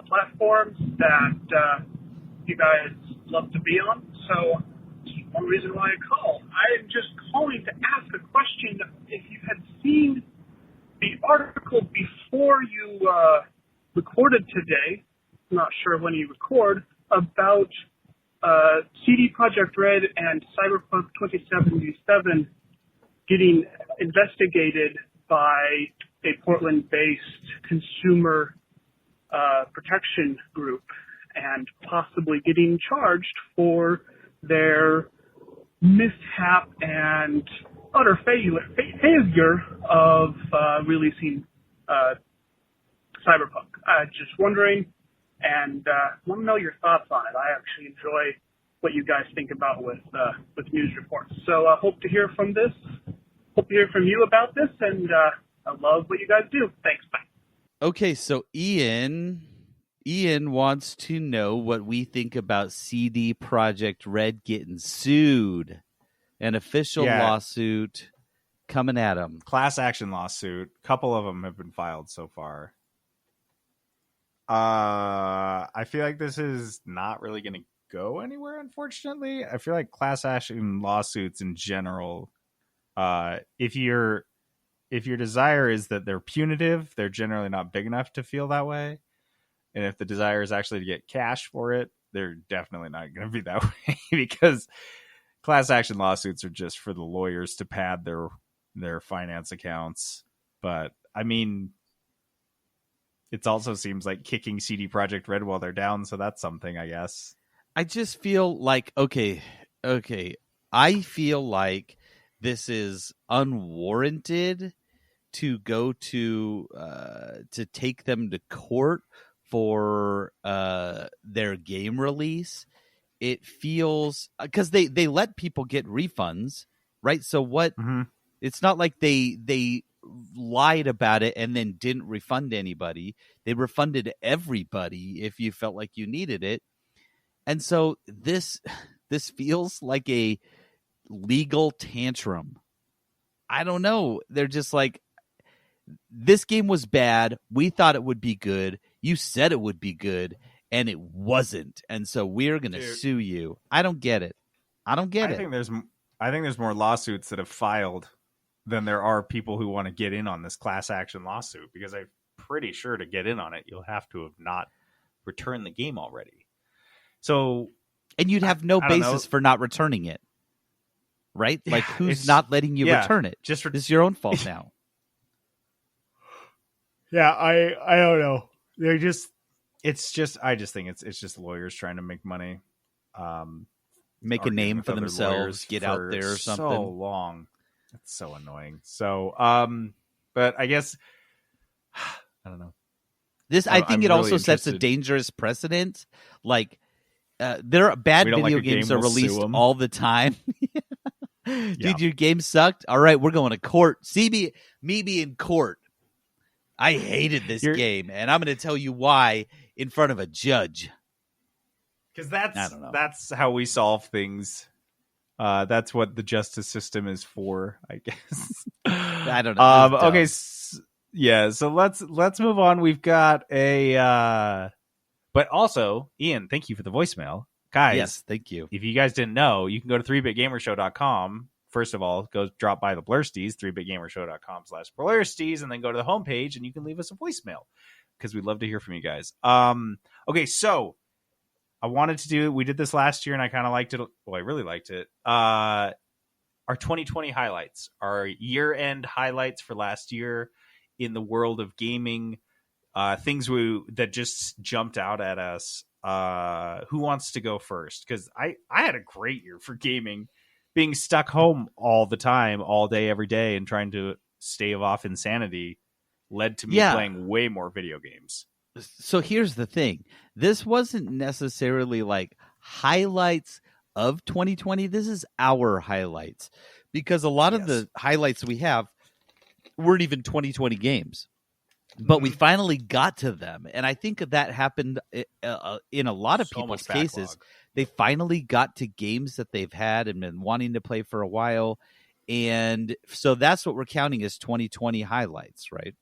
platforms that you guys love to be on. So one reason why I call. I am just calling to ask a question. If you had seen the article before you recorded today, I'm not sure when you record, about CD Projekt Red and Cyberpunk 2077 getting investigated by a Portland-based consumer protection group and possibly getting charged for their mishap and utter failure of releasing Cyberpunk. Just wondering and want to know your thoughts on it. I actually enjoy what you guys think about with news reports. So I hope to hear from this. Hope to hear from you about this, and I love what you guys do. Thanks. Bye. Okay, so Ian wants to know what we think about CD Projekt Red getting sued. An official lawsuit coming at him. Class action lawsuit. A couple of them have been filed so far. I feel like this is not really going to go anywhere, unfortunately. I feel like class action lawsuits in general, if your desire is that they're punitive, they're generally not big enough to feel that way. And if the desire is actually to get cash for it, they're definitely not going to be that way, because class action lawsuits are just for the lawyers to pad their finance accounts. But I mean, it also seems like kicking CD Projekt Red while they're down, so that's something, I guess. I just feel like okay. I feel like this is unwarranted to go to take them to court for their game release. It feels because they let people get refunds, right? So what? Mm-hmm. It's not like they lied about it and then didn't refund anybody. They refunded everybody if you felt like you needed it. And so this feels like a legal tantrum. I don't know. They're just like, this game was bad. We thought it would be good. You said it would be good, and it wasn't. And so we're going to sue you. I don't get it. I think there's more lawsuits that have filed than there are people who want to get in on this class action lawsuit, because I'm pretty sure to get in on it, you'll have to have not returned the game already. So, and you'd have no basis for not returning it, right? Like, who's not letting you return it? It's your own fault now. Yeah, I don't know. I just think it's just lawyers trying to make money, make a name for themselves, get out there or something. So long, it's so annoying. So, but I guess I don't know. I think it also sets a dangerous precedent. Like, there are bad video games are released all the time. Dude, your game sucked. All right, we're going to court. See me be in court. I hated this game, and I'm going to tell you why in front of a judge. Because that's how we solve things. That's what the justice system is for, I guess. I don't know. Okay, so let's move on. We've got but also, Ian, thank you for the voicemail. Guys, yes, thank you. If you guys didn't know, you can go to 3bitgamershow.com. First of all, go drop by the Blursties, 3bitgamershow.com/Blursties, and then go to the homepage and you can leave us a voicemail, because we'd love to hear from you guys. Okay, so we did this last year and I kind of liked it. Well, I really liked it. Our 2020 highlights, our year-end highlights for last year in the world of gaming, things that just jumped out at us. Who wants to go first? Because I had a great year for gaming. Being stuck home all the time, all day, every day, and trying to stave off insanity led to me playing way more video games. So here's the thing. This wasn't necessarily like highlights of 2020. This is our highlights, because a lot of the highlights we have weren't even 2020 games, but we finally got to them. And I think that happened in a lot of people's cases. They finally got to games that they've had and been wanting to play for a while. And so that's what we're counting as 2020 highlights, right?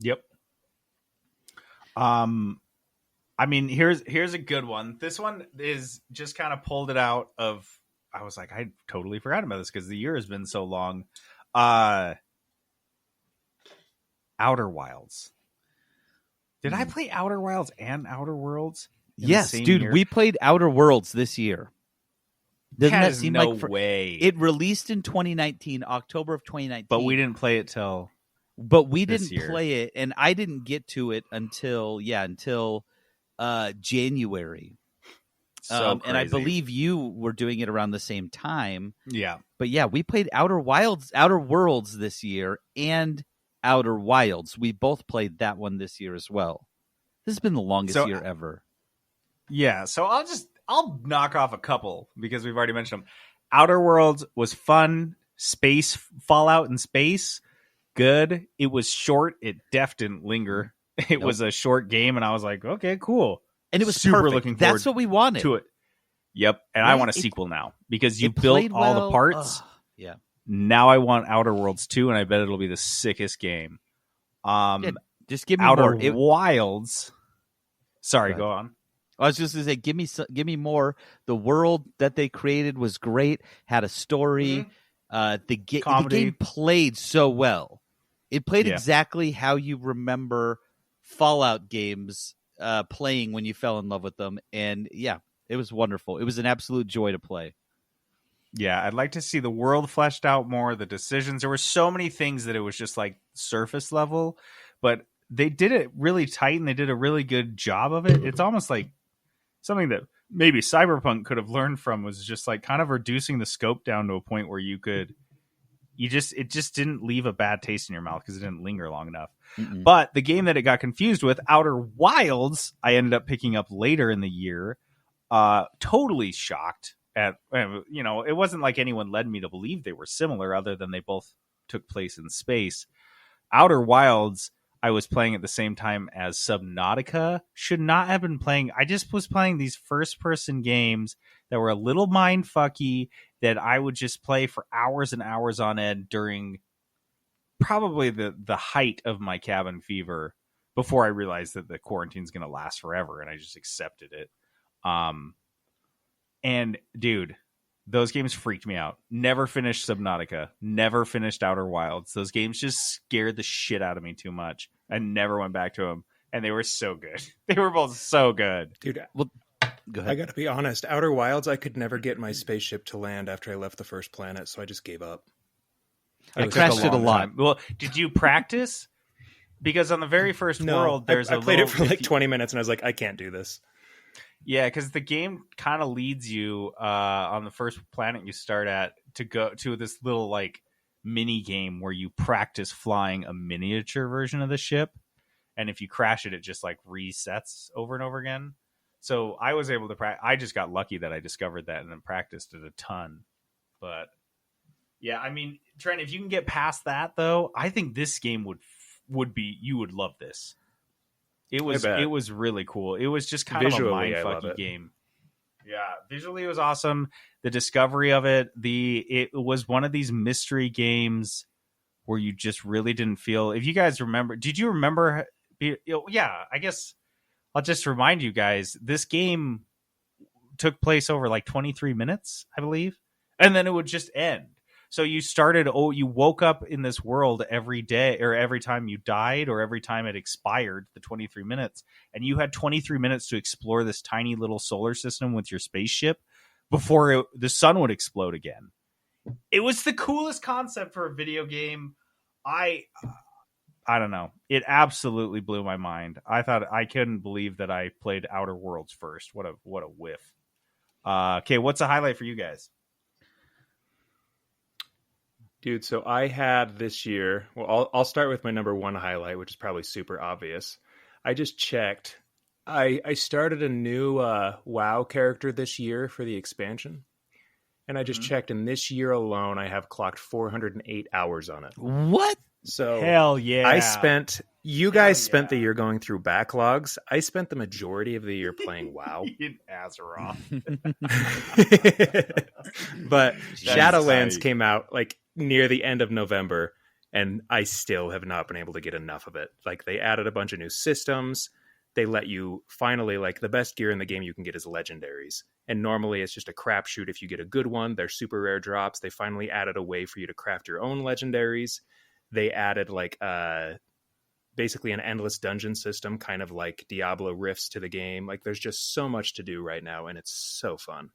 Yep. I mean, here's a good one. This one is just kind of pulled it out of I was like, I totally forgot about this because the year has been so long. Outer Wilds. Did I play Outer Wilds and Outer Worlds? Yes, dude, we played Outer Worlds this year. Doesn't that seem no like way? It released in 2019, October of 2019. But we didn't play it till. But we this didn't year. play it, and I didn't get to it until January. So and I crazy. believe you were doing it around the same time. Yeah. But yeah, we played Outer Worlds this year, and Outer Wilds. We both played that one this year as well. This has been the longest year ever. Yeah, so I'll knock off a couple because we've already mentioned them. Outer Worlds was fun. Space Fallout in space, good. It was short. It didn't linger. It was a short game, and I was like, okay, cool. And it was super perfect. looking forward. That's what we wanted to it. Yep, and I want a sequel now because you played built all well. the parts. Yeah. Now I want Outer Worlds 2, and I bet it'll be the sickest game. Just give me Outer more. Wilds. Sorry, go on. I was just going to say, give me more. The world that they created was great. Had a story. The game played so well. It played exactly how you remember Fallout games playing when you fell in love with them. And yeah, it was wonderful. It was an absolute joy to play. Yeah, I'd like to see the world fleshed out more, the decisions. There were so many things that it was just like surface level, but they did it really tight and they did a really good job of it. It's almost like something that maybe Cyberpunk could have learned from was just like kind of reducing the scope down to a point where it just didn't leave a bad taste in your mouth because it didn't linger long enough. Mm-mm. But the game that it got confused with, Outer Wilds, I ended up picking up later in the year. Totally shocked at, it wasn't like anyone led me to believe they were similar other than they both took place in space. Outer Wilds, I was playing at the same time as Subnautica. Should not have been playing. I just was playing these first-person games that were a little mind-fucky that I would just play for hours and hours on end during probably the height of my cabin fever before I realized that the quarantine's going to last forever, and I just accepted it. And, dude, those games freaked me out. Never finished Subnautica. Never finished Outer Wilds. Those games just scared the shit out of me too much. I never went back to them. And they were so good. They were both so good. Dude, well, go ahead. I got to be honest. Outer Wilds, I could never get my spaceship to land after I left the first planet, so I just gave up. I crashed it a lot. Time. Well, did you practice? Because on the very first world, there's I played it for like 20 minutes, and I was like, I can't do this. Yeah, because the game kind of leads you on the first planet you start at to go to this little like mini game where you practice flying a miniature version of the ship, and if you crash it, it just like resets over and over again. So I was able to I just got lucky that I discovered that and then practiced it a ton. But yeah, I mean, Trent, if you can get past that though, I think this game would be you would love this. It was really cool. It was just kind Visually, of a mindfucky game. Yeah, visually it was awesome. The discovery of it, it was one of these mystery games where you just really didn't feel. If you guys remember, did you remember? Yeah, I guess I'll just remind you guys. This game took place over like 23 minutes, I believe, and then it would just end. So you you woke up in this world every day or every time you died or every time it expired, the 23 minutes. And you had 23 minutes to explore this tiny little solar system with your spaceship before the sun would explode again. It was the coolest concept for a video game. I don't know. It absolutely blew my mind. I couldn't believe that I played Outer Worlds first. What a whiff. Okay, what's a highlight for you guys? Dude, so I had this year, well, I'll start with my number one highlight, which is probably super obvious. I just checked. I started a new WoW character this year for the expansion. And I just checked, and this year alone, I have clocked 408 hours on it. What? So hell yeah. You guys spent the year going through backlogs. I spent the majority of the year playing WoW. In Azeroth. But Shadowlands came out like near the end of November, and I still have not been able to get enough of it. Like, they added a bunch of new systems. They let you finally, like, the best gear in the game you can get is legendaries. And normally it's just a crapshoot if you get a good one. They're super rare drops. They finally added a way for you to craft your own legendaries. They added like basically an endless dungeon system, kind of like Diablo riffs to the game. Like there's just so much to do right now, and it's so fun.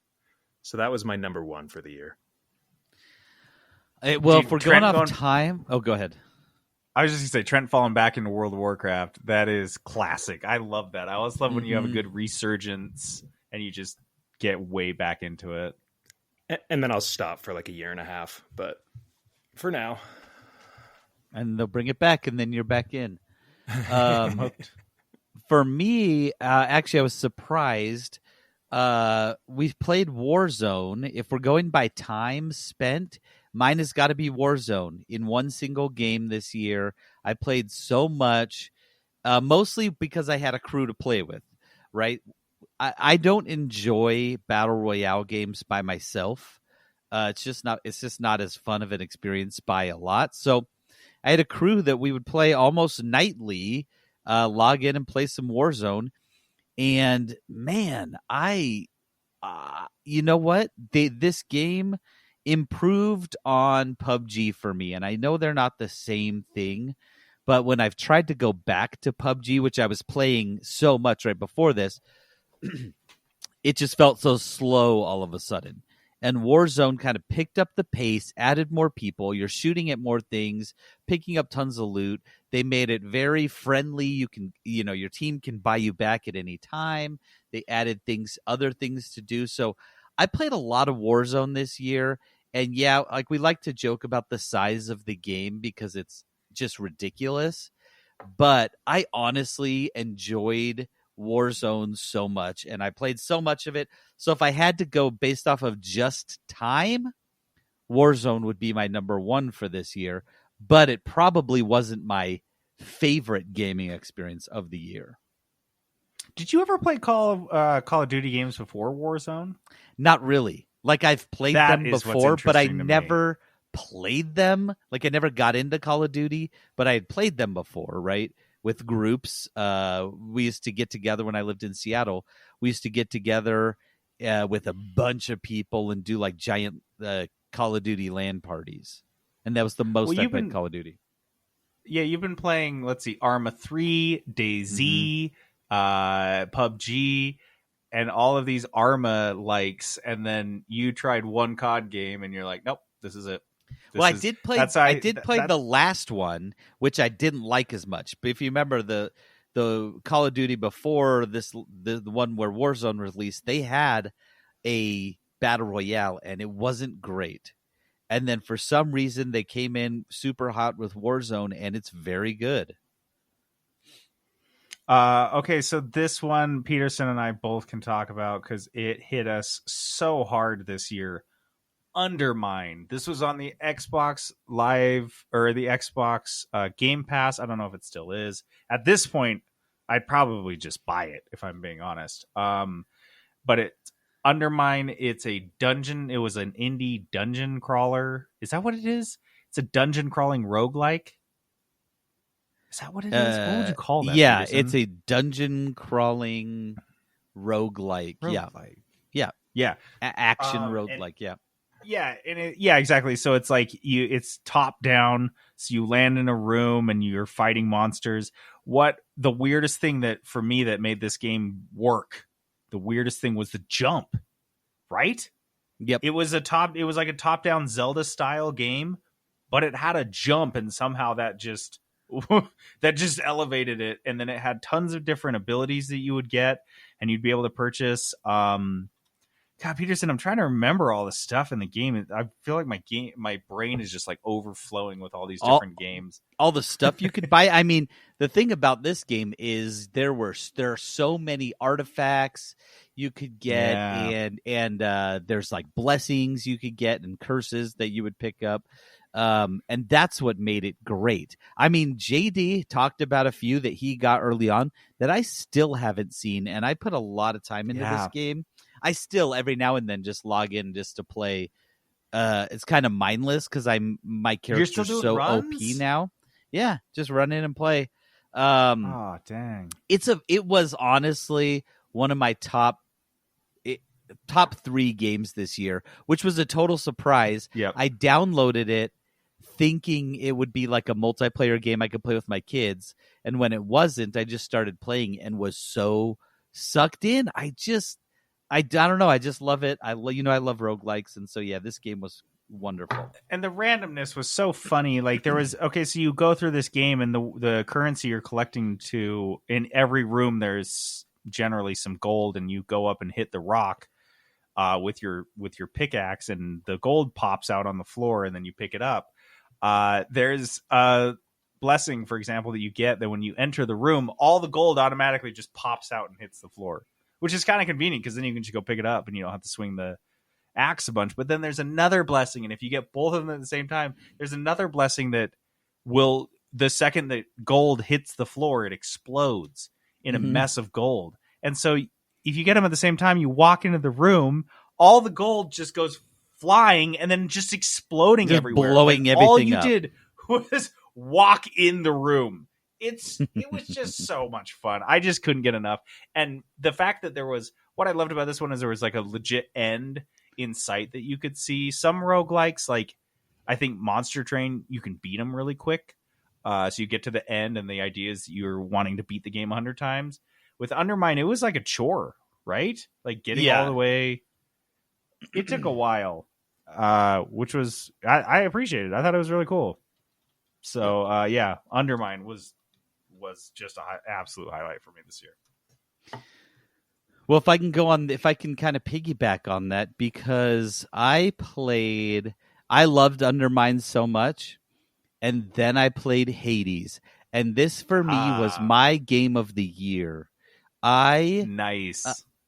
So that was my number one for the year. Well, if we're going off time... Oh, go ahead. I was just going to say, Trent falling back into World of Warcraft, that is classic. I love that. I always love when you have a good resurgence and you just get way back into it. And then I'll stop for like a year and a half, but for now. And they'll bring it back, and then you're back in. For me, actually, I was surprised. We've played Warzone. If we're going by time spent, mine has got to be Warzone in one single game this year. I played so much, mostly because I had a crew to play with, right? I don't enjoy battle royale games by myself. It's just not as fun of an experience by a lot. So I had a crew that we would play almost nightly, log in and play some Warzone. And man, you know what? This game improved on PUBG for me. And I know they're not the same thing, but when I've tried to go back to PUBG, which I was playing so much right before this, it just felt so slow all of a sudden. And Warzone kind of picked up the pace, added more people. You're shooting at more things, picking up tons of loot. They made it very friendly. Your team can buy you back at any time. They added other things to do. So I played a lot of Warzone this year. And yeah, like we like to joke about the size of the game because it's just ridiculous. But I honestly enjoyed Warzone so much, and I played so much of it. So if I had to go based off of just time, Warzone would be my number one for this year, but it probably wasn't my favorite gaming experience of the year. Did you ever play Call of Duty games before Warzone? Not really. Like I've played them before, but I never played them. Like I never got into Call of Duty, but I had played them before, right? With groups. We used to get together when I lived in Seattle. We used to get together with a bunch of people and do like giant Call of Duty LAN parties. And that was the most I played Call of Duty. Yeah, you've been playing, let's see, Arma 3, DayZ, PUBG, and all of these Arma likes. And then you tried one COD game and you're like, nope, this is it. I did play the last one, which I didn't like as much. But if you remember the Call of Duty before this, the one where Warzone released, they had a battle royale, and it wasn't great. And then for some reason, they came in super hot with Warzone, and it's very good. Okay, so this one, Peterson and I both can talk about because it hit us so hard this year. Undermine. This was on the Xbox Live or the Xbox Game Pass. I don't know if it still is. At this point, I'd probably just buy it if I'm being honest. But it Undermine. It's a dungeon. It was an indie dungeon crawler. Is that what it is? It's a dungeon crawling roguelike. Is that what it is? What would you call that? Yeah, Peterson? It's a dungeon crawling roguelike. Yeah. Action roguelike. Yeah. Yeah, exactly. So it's like it's top down. So you land in a room and you're fighting monsters. What the weirdest thing that for me that made this game work? The weirdest thing was the jump. Right? Yep. It was like a top down Zelda style game, but it had a jump, and somehow that just elevated it. And then it had tons of different abilities that you would get, and you'd be able to purchase. God, Peterson, I'm trying to remember all the stuff in the game. I feel like my brain is just like overflowing with all these different games. All the stuff you could buy. I mean, the thing about this game is there are so many artifacts you could get, and there's like blessings you could get and curses that you would pick up. And that's what made it great. I mean, JD talked about a few that he got early on that I still haven't seen, and I put a lot of time into this game. I still every now and then just log in just to play. It's kind of mindless because my character's so runs? OP now. Yeah, just run in and play. Oh dang! It was honestly one of my top. top 3 games this year, which was a total surprise. Yep. I downloaded it thinking it would be like a multiplayer game I could play with my kids. And when it wasn't, I just started playing and was so sucked in. I don't know. I just love it. I love roguelikes. And so, yeah, this game was wonderful. And the randomness was so funny. Like there was, okay, so you go through this game and the currency you're collecting in every room, there's generally some gold, and you go up and hit the rock with your pickaxe, and the gold pops out on the floor, and then you pick it up. There's a blessing, for example, that you get that when you enter the room, all the gold automatically just pops out and hits the floor, which is kind of convenient because then you can just go pick it up and you don't have to swing the axe a bunch. But then there's another blessing, and if you get both of them at the same time, there's another blessing that will, the second that gold hits the floor, it explodes in a mess of gold. And so if you get them at the same time, you walk into the room, all the gold just goes flying and then just exploding just everywhere, blowing everything all you up. did was walk in the room. It was just so much fun. I just couldn't get enough. And the fact that what I loved about this one is there was like a legit end in sight that you could see. Some roguelikes, like I think Monster Train, you can beat them really quick. So you get to the end and the idea is you're wanting to beat the game 100 times. With Undermine, it was like a chore, right? Like getting all the way. It took a while, which was, I appreciated it. I thought it was really cool. So yeah, Undermine was just an absolute highlight for me this year. Well, if I can kind of piggyback on that, because I loved Undermine so much, and then I played Hades, and this for me was my game of the year. I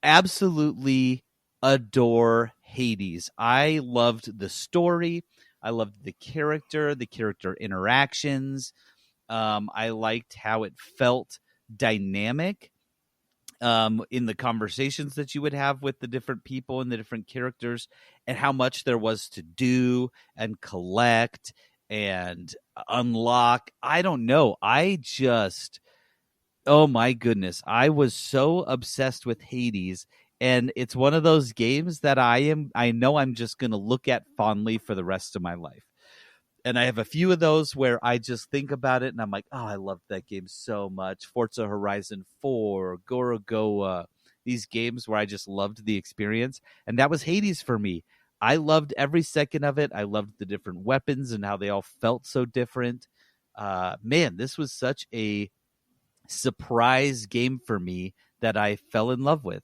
absolutely adore Hades. I loved the story. I loved the character interactions. I liked how it felt dynamic in the conversations that you would have with the different people and the different characters, and how much there was to do and collect and unlock. I don't know. Oh my goodness. I was so obsessed with Hades, and it's one of those games that I know I'm just going to look at fondly for the rest of my life. And I have a few of those where I just think about it and I'm like, oh, I loved that game so much. Forza Horizon 4, Gorogoa, these games where I just loved the experience. And that was Hades for me. I loved every second of it. I loved the different weapons and how they all felt so different. Man, this was such a surprise game for me that I fell in love with.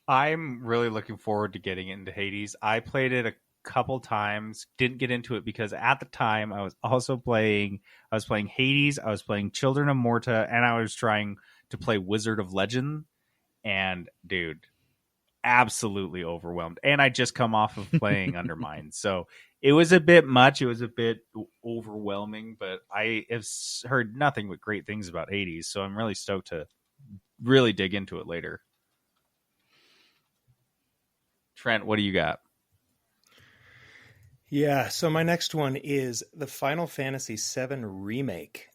I'm really looking forward to getting into Hades. I played it a couple times, didn't get into it because at the time I was playing Hades, I was playing Children of Morta, and I was trying to play Wizard of Legend, and dude, absolutely overwhelmed. And I just come off of playing Undermine, so it was a bit much, it was a bit overwhelming, but I have heard nothing but great things about Hades, so I'm really stoked to really dig into it later. Trent, what do you got? Yeah, so my next one is the Final Fantasy VII Remake.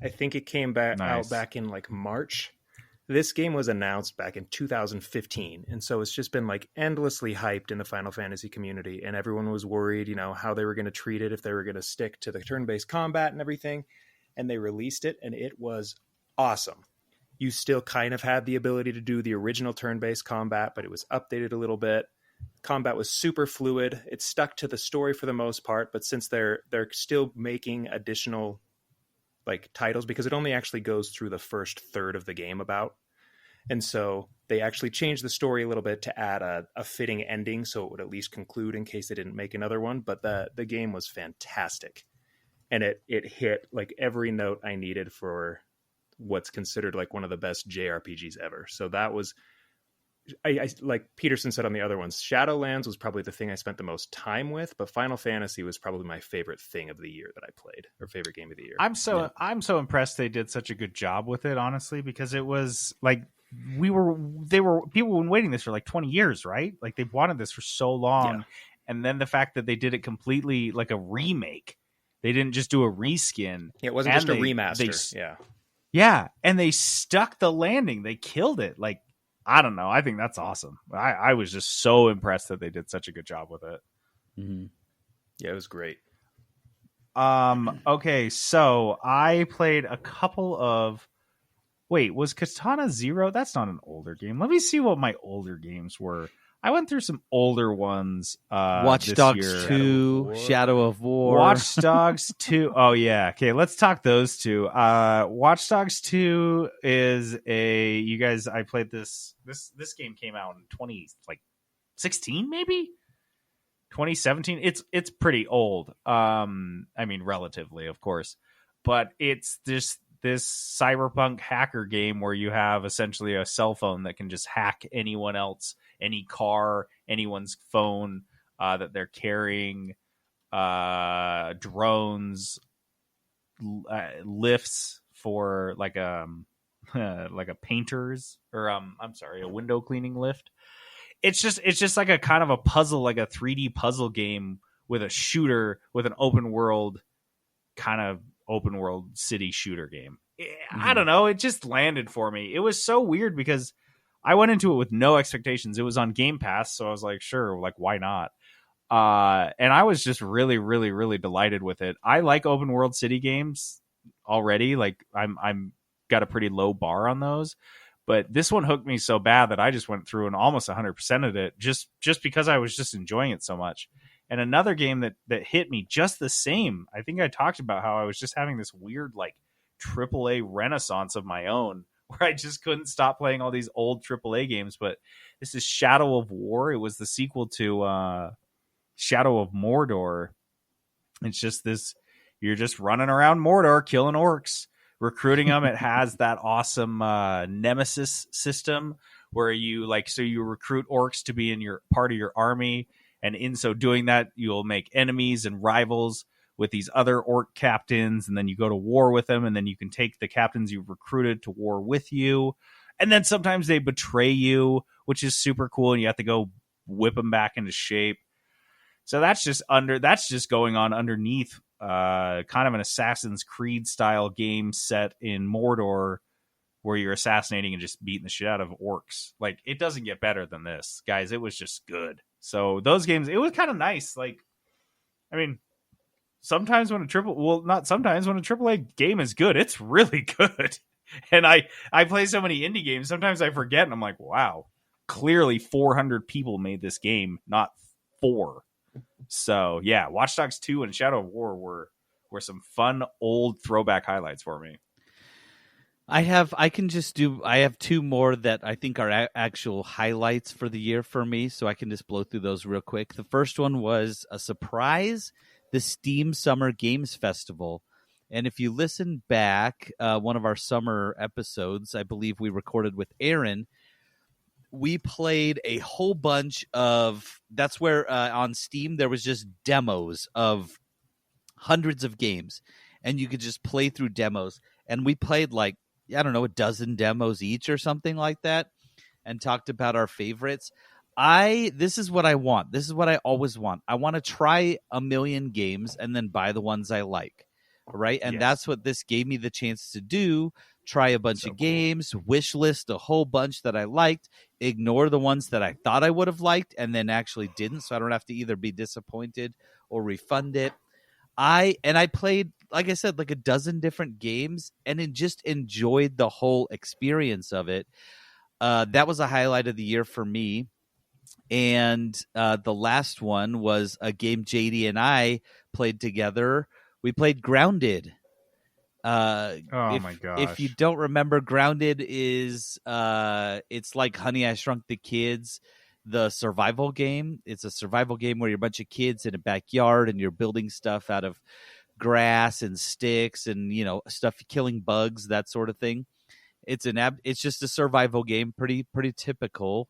I think it came out back in like March. This game was announced back in 2015, and so it's just been like endlessly hyped in the Final Fantasy community, and everyone was worried, how they were going to treat it, if they were going to stick to the turn-based combat and everything, and they released it, and it was awesome. You still kind of had the ability to do the original turn-based combat, but it was updated a little bit. Combat was super fluid. It stuck to the story for the most part, but since they're still making additional like titles, because it only actually goes through the first third of the game about, and so they actually changed the story a little bit to add a fitting ending, so it would at least conclude in case they didn't make another one. But the game was fantastic, and it hit like every note I needed for what's considered like one of the best JRPGs ever. So that was, I like Peterson said on the other ones, Shadowlands was probably the thing I spent the most time with, but Final Fantasy was probably my favorite thing of the year that I played, or favorite game of the year. I'm so impressed they did such a good job with it, honestly, because it was like people have been waiting this for like 20 years, right? Like they've wanted this for so long. Yeah. And then the fact that they did it completely like a remake, they didn't just do a reskin. Yeah, it wasn't just a remaster. Yeah. And they stuck the landing. They killed it. Like, I don't know. I think that's awesome. I was just so impressed that they did such a good job with it. Mm-hmm. Yeah, it was great. Okay, so I played a couple of. Wait, was Katana Zero? That's not an older game. Let me see what my older games were. I went through some older ones Watch this Dogs year. 2, Shadow of War. Watch Dogs 2. Oh, yeah. Okay, let's talk those two. Watch Dogs 2 is a... You guys, I played this. This game came out in 2016, maybe? 2017. It's pretty old. I mean, relatively, of course. But it's this cyberpunk hacker game where you have essentially a cell phone that can just hack anyone else, any car, anyone's phone that they're carrying, drones, lifts for like a painter's or I'm sorry, a window cleaning lift. It's just like a kind of a puzzle, like a 3D puzzle game with a shooter with an open world city shooter game. I don't know. It just landed for me. It was so weird because I went into it with no expectations. It was on Game Pass, so I was like, sure, like why not? And I was just really, really, really delighted with it. I like open world city games already. Like I'm got a pretty low bar on those, but this one hooked me so bad that I just went through and almost 100% of it just because I was just enjoying it so much. And another game that hit me just the same. I think I talked about how I was just having this weird like AAA renaissance of my own where I just couldn't stop playing all these old AAA games. But this is Shadow of War. It was the sequel to Shadow of Mordor. It's just this, you're just running around Mordor killing orcs, recruiting them. It has that awesome nemesis system where you recruit orcs to be in your part of your army. And in so doing that, you'll make enemies and rivals with these other orc captains. And then you go to war with them. And then you can take the captains you've recruited to war with you. And then sometimes they betray you, which is super cool. And you have to go whip them back into shape. So that's just going on underneath kind of an Assassin's Creed style game set in Mordor where you're assassinating and just beating the shit out of orcs. Like, it doesn't get better than this, guys. It was just good. So those games, it was kind of nice. Like, I mean, sometimes when a AAA game is good, it's really good. And I play so many indie games, sometimes I forget, and I'm like, wow, clearly 400 people made this game, not 4. So yeah, Watch Dogs 2 and Shadow of War were some fun old throwback highlights for me. I have 2 more that I think are actual highlights for the year for me, so I can just blow through those real quick. The first one was a surprise, the Steam Summer Games Festival. And if you listen back, one of our summer episodes, I believe we recorded with Aaron, we played a whole bunch of, that's where on Steam there was just demos of hundreds of games, and you could just play through demos. And we played like, I don't know, a dozen demos each or something like that, and talked about our favorites. This is what I want. This is what I always want. I want to try a million games and then buy the ones I like, right? And That's what this gave me the chance to do. Try a bunch of games, wish list a whole bunch that I liked, ignore the ones that I thought I would have liked and then actually didn't, so I don't have to either be disappointed or refund it. I played, like I said, like a dozen different games and just enjoyed the whole experience of it. That was a highlight of the year for me. And the last one was a game JD and I played together. We played Grounded. My gosh. If you don't remember, Grounded is it's like Honey, I Shrunk the Kids, the survival game. It's a survival game where you're a bunch of kids in a backyard and you're building stuff out of grass and sticks and, you know, stuff, killing bugs, that sort of thing. It's just a survival game, pretty typical.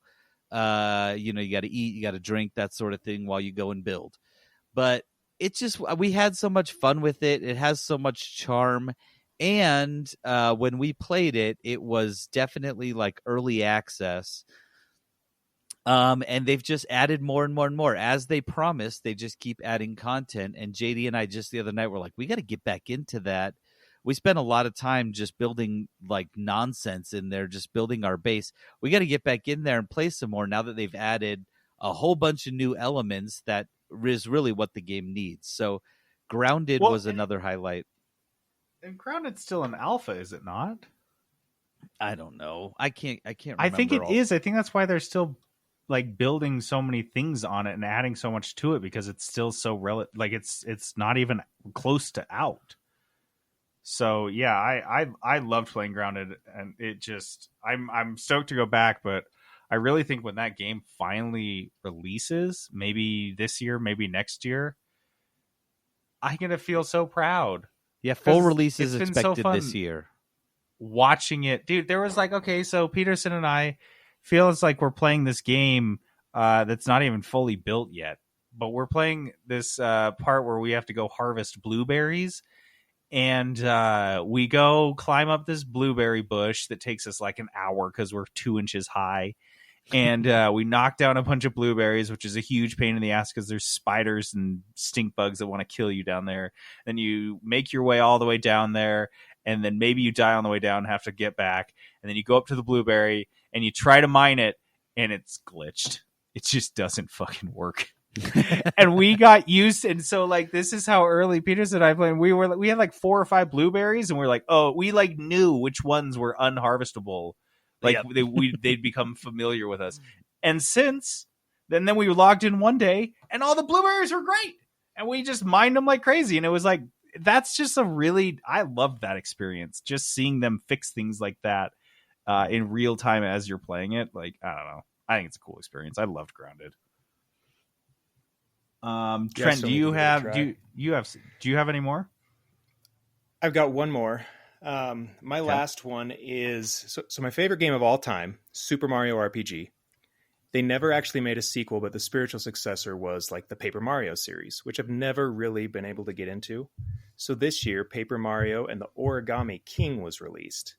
You know, you got to eat, you got to drink, that sort of thing while you go and build. But we had so much fun with it. It has so much charm. And when we played it, it was definitely like early access. And they've just added more and more and more. As they promised, they just keep adding content. And JD and I just the other night were like, we got to get back into that. we spent a lot of time just building like nonsense in there, just building our base. We got to get back in there and play some more now that they've added a whole bunch of new elements that is really what the game needs. So Grounded was another highlight. And Grounded's still an alpha, is it not? I don't know. I can't remember. I think it is. I think that's why they're still like building so many things on it and adding so much to it, because it's still so like it's not even close to out. So yeah, I loved playing Grounded, and it just I'm stoked to go back, but I really think when that game finally releases, maybe this year, maybe next year, I'm gonna feel so proud. Yeah, full release is expected this year. Watching it, dude, there was like, okay, so Peterson and I feels like we're playing this game that's not even fully built yet, but we're playing this part where we have to go harvest blueberries, and we go climb up this blueberry bush that takes us like an hour because we're 2 inches high, and we knock down a bunch of blueberries, which is a huge pain in the ass because there's spiders and stink bugs that want to kill you down there. Then you make your way all the way down there, and then maybe you die on the way down and have to get back, and then you go up to the blueberry and you try to mine it, and it's glitched. It just doesn't fucking work. And we got used, and so like this is how early Peterson and I played. We had like 4 or 5 blueberries, and we're like, oh, we like knew which ones were unharvestable. Like they'd become familiar with us. And since then we logged in one day, and all the blueberries were great, and we just mined them like crazy. And it was like, that's just I loved that experience, just seeing them fix things like that in real time as you're playing it. Like, I don't know, I think it's a cool experience. I loved Grounded. Trent, do you have any more? I've got one more. My last one is so my favorite game of all time, Super Mario RPG. They never actually made a sequel, but the spiritual successor was like the Paper Mario series, which I've never really been able to get into. So this year, Paper Mario and the Origami King was released.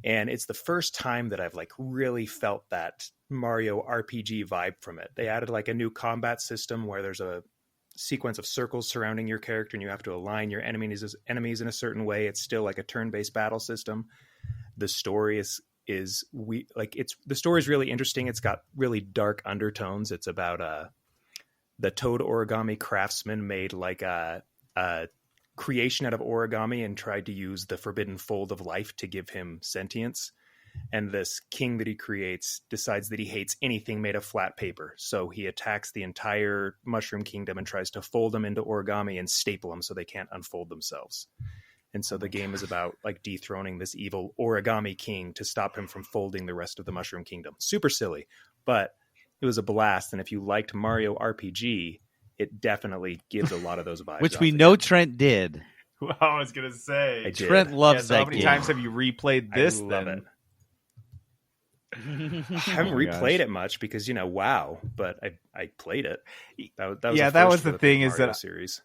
And it's the first time that I've like really felt that Mario RPG vibe from it. They added like a new combat system where there's a sequence of circles surrounding your character and you have to align your enemies in a certain way. It's still like a turn-based battle system. The story the story is really interesting. It's got really dark undertones. It's about the Toad origami craftsman made like a creation out of origami and tried to use the forbidden fold of life to give him sentience. And this king that he creates decides that he hates anything made of flat paper. So he attacks the entire Mushroom Kingdom and tries to fold them into origami and staple them so they can't unfold themselves. And so the game is about like dethroning this evil origami king to stop him from folding the rest of the Mushroom Kingdom. Super silly, but it was a blast. And if you liked Mario RPG, it definitely gives a lot of those vibes. Which we know Trent did. Well, I was going to say. Trent loves that game. How many times have you replayed this I then? love it. I haven't replayed it much because, WoW, but I played it. That was the thing is that series.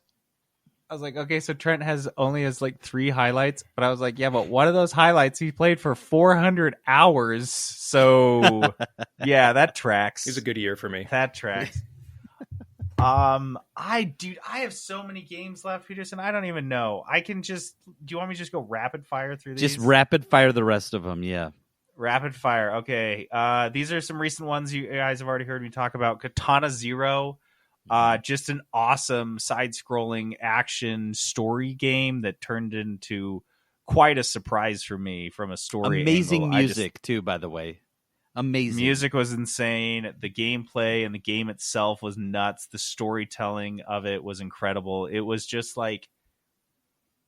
I was like, okay, so Trent only has like 3 highlights, but I was like, yeah, but one of those highlights he played for 400 hours. So yeah, that tracks. It was a good year for me. That tracks. I have so many games left, Peterson. I don't even know. Do you want me to just go rapid fire through these? Just rapid fire the rest of them. Yeah. Rapid fire. Okay. These are some recent ones you guys have already heard me talk about. Katana Zero. Just an awesome side-scrolling action story game that turned into quite a surprise for me from a story Amazing angle. music, too, by the way. Amazing. Music was insane. The gameplay and the game itself was nuts. The storytelling of it was incredible. It was just like,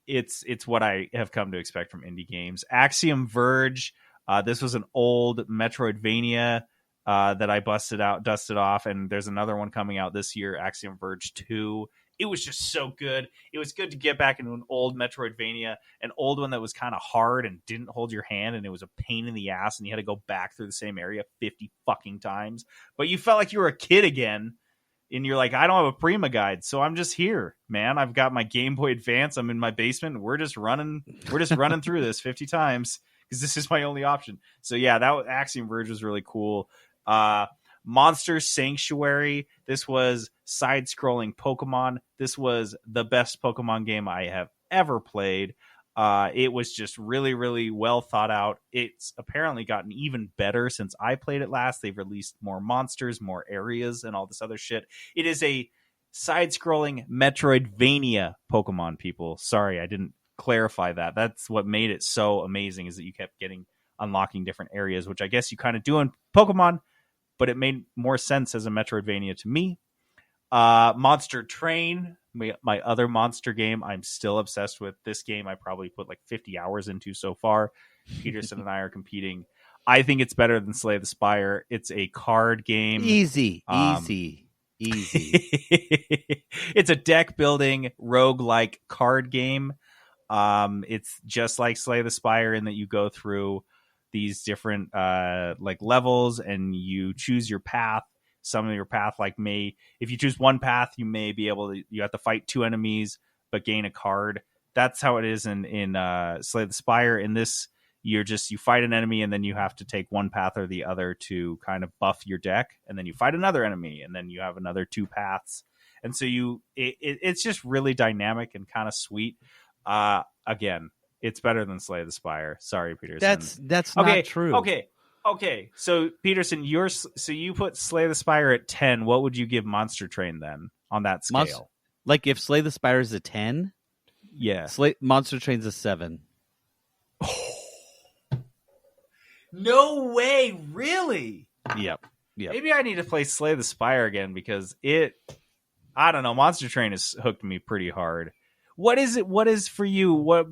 it's what I have come to expect from indie games. Axiom Verge. This was an old Metroidvania that I dusted off, and there's another one coming out this year, Axiom Verge 2. It was just so good. It was good to get back into an old Metroidvania, an old one that was kind of hard and didn't hold your hand, and it was a pain in the ass, and you had to go back through the same area 50 fucking times. But you felt like you were a kid again, and you're like, I don't have a Prima guide, so I'm just here, man. I've got my Game Boy Advance. I'm in my basement, and we're just running through this 50 times. Because this is my only option. So yeah, Axiom Verge was really cool. Monster Sanctuary. This was side-scrolling Pokemon. This was the best Pokemon game I have ever played. It was just really, really well thought out. It's apparently gotten even better since I played it last. They've released more monsters, more areas, and all this other shit. It is a side-scrolling Metroidvania Pokemon, people. Sorry, I didn't clarify that. That's what made it so amazing, is that you kept unlocking different areas, which I guess you kind of do in Pokemon, but it made more sense as a Metroidvania to me. Monster Train, my other monster game, I'm still obsessed with. This game I probably put like 50 hours into so far. Peterson and I are competing. I think it's better than Slay the Spire. It's a card game. Easy. It's a deck building roguelike card game. It's just like Slay the Spire in that you go through these different like levels and you choose your path. Some of your path, if you choose one path, you may be able to, you have to fight 2 enemies but gain a card. That's how it is in Slay the Spire. In this, you fight an enemy and then you have to take one path or the other to kind of buff your deck, and then you fight another enemy and then you have another 2 paths, and so it's just really dynamic and kind of sweet. Again, it's better than Slay the Spire. Sorry, Peterson. That's not true. Okay. So Peterson, you put Slay the Spire at 10. What would you give Monster Train then on that scale? Like if Slay the Spire is a 10, yeah, Monster Train's a 7. No way, really? Yep. Maybe I need to play Slay the Spire again, because I don't know, Monster Train has hooked me pretty hard. What is for you? What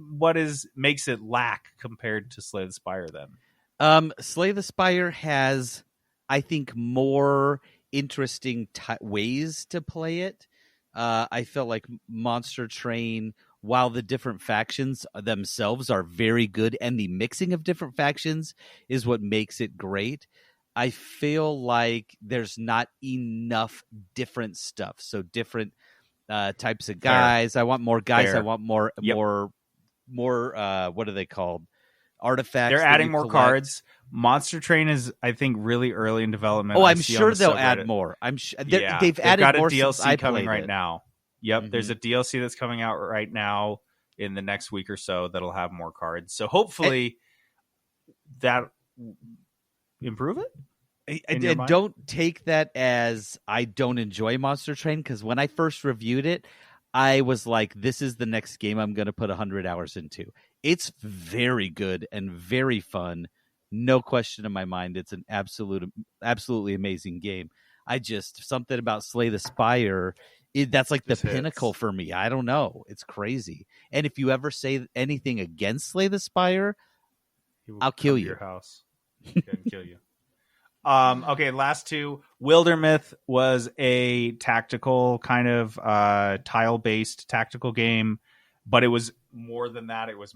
makes it lack compared to Slay the Spire then? Slay the Spire has, I think, more interesting ways to play it. I felt like Monster Train, while the different factions themselves are very good, and the mixing of different factions is what makes it great, I feel like there's not enough different stuff. So different types of guys. Fair. I want more guys. Fair. I want more. What are they called? Artifacts. They're adding more cards. Monster Train is, I think, really early in development. Oh, I'm sure they'll add more. I'm sure they've added got a more DLC since I coming played right it. now. Yep, Mhm. There's a DLC that's coming out right now in the next week or so that'll have more cards. So hopefully that improve it. I don't take that as I don't enjoy Monster Train, because when I first reviewed it, I was like, this is the next game I'm going to put 100 hours into. It's very good and very fun. No question in my mind. It's an absolutely amazing game. Something about Slay the Spire, that's like the pinnacle for me. I don't know. It's crazy. And if you ever say anything against Slay the Spire, I'll kill you. Your house. And kill you. Okay, last 2. Wildermyth was a tactical kind of tile-based tactical game, but it was more than that. It was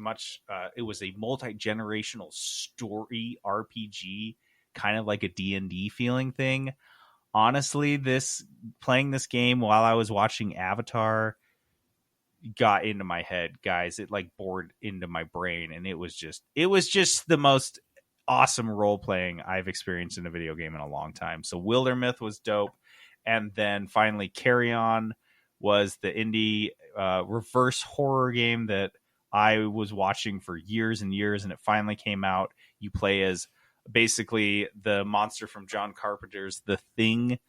it was a multi-generational story RPG, kind of like a D&D feeling thing. Honestly, playing this game while I was watching Avatar got into my head, guys. It like bored into my brain, and it was just the most awesome role playing I've experienced in a video game in a long time. So Wildermyth was dope. And then finally Carry On was the indie reverse horror game that I was watching for years and years, and it finally came out. You play as basically the monster from John Carpenter's The Thing,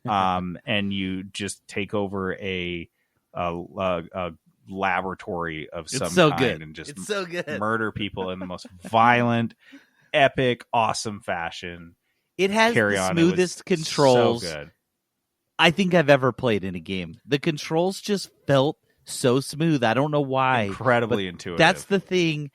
and you just take over a laboratory of some kind and just murder people in the most violent, epic, awesome fashion. It has the smoothest controls so good. I think I've ever played in a game. The controls just felt so smooth. I don't know why. Incredibly intuitive. That's the thing.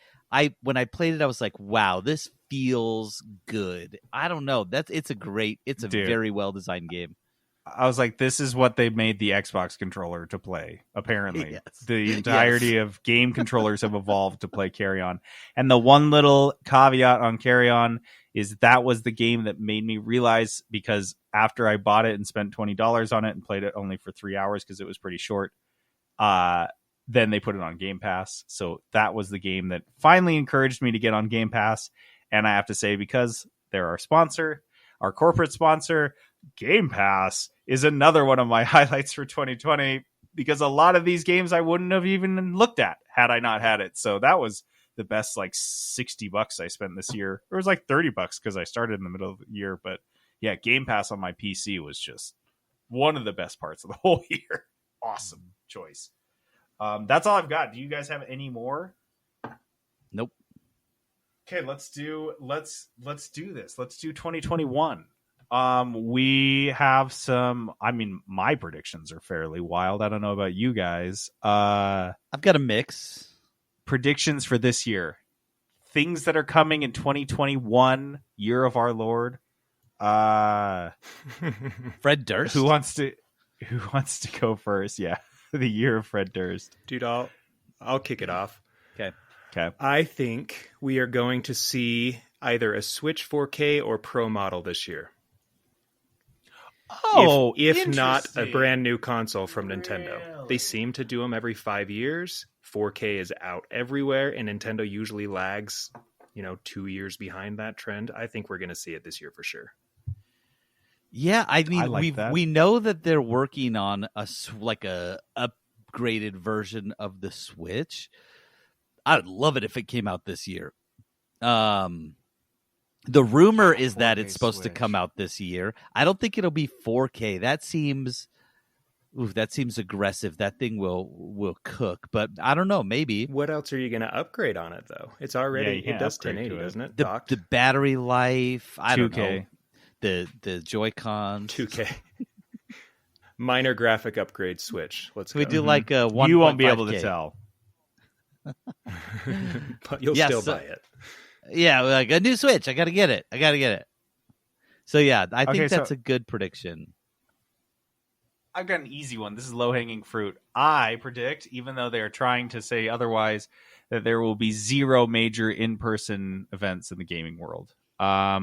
When I played it, I was like, wow, this feels good. I don't know. It's a very well designed game. I was like, this is what they made the Xbox controller to play, apparently. Yes. The entirety of game controllers have evolved to play Carry On. And the one little caveat on Carry On is that was the game that made me realize, because after I bought it and spent $20 on it and played it only for 3 hours because it was pretty short, then they put it on Game Pass. So that was the game that finally encouraged me to get on Game Pass. And I have to say, because they're our sponsor, our corporate sponsor, Game Pass is another one of my highlights for 2020, because a lot of these games I wouldn't have even looked at had I not had it. So that was the best like $60 I spent this year. It was like $30 because I started in the middle of the year. But yeah, Game Pass on my PC was just one of the best parts of the whole year. Awesome choice. That's all I've got. Do you guys have any more? Nope. Okay, let's do this. Let's do 2021. We have some. I mean, my predictions are fairly wild. I don't know about you guys. I've got a mix. Predictions for this year. Things that are coming in 2021, year of our Lord. Fred Durst. Who wants to go first? Yeah, the year of Fred Durst. Dude, I'll kick it off. Okay. I think we are going to see either a Switch 4K or Pro model this year. Oh, if not a brand new console from Nintendo. Really? They seem to do them every 5 years. 4K is out everywhere, and Nintendo usually lags, 2 years behind that trend. I think we're going to see it this year for sure. Yeah, I mean, we know that they're working on a upgraded version of the Switch. I would love it if it came out this year. The rumor is that it's supposed to come out this year. I don't think it'll be 4K. That seems aggressive. That thing will cook, but I don't know. Maybe. What else are you going to upgrade on it though? It's already it does 1080, doesn't it? The battery life. I don't know. The Joy-Cons. 2K. Minor graphic upgrade Switch. Let's go. We do like a 1.5K. You won't be able to tell. But you'll still buy it. Yeah, like a new Switch. I got to get it. So yeah, I think that's a good prediction. I've got an easy one. This is low-hanging fruit. I predict, even though they are trying to say otherwise, that there will be 0 major in-person events in the gaming world. I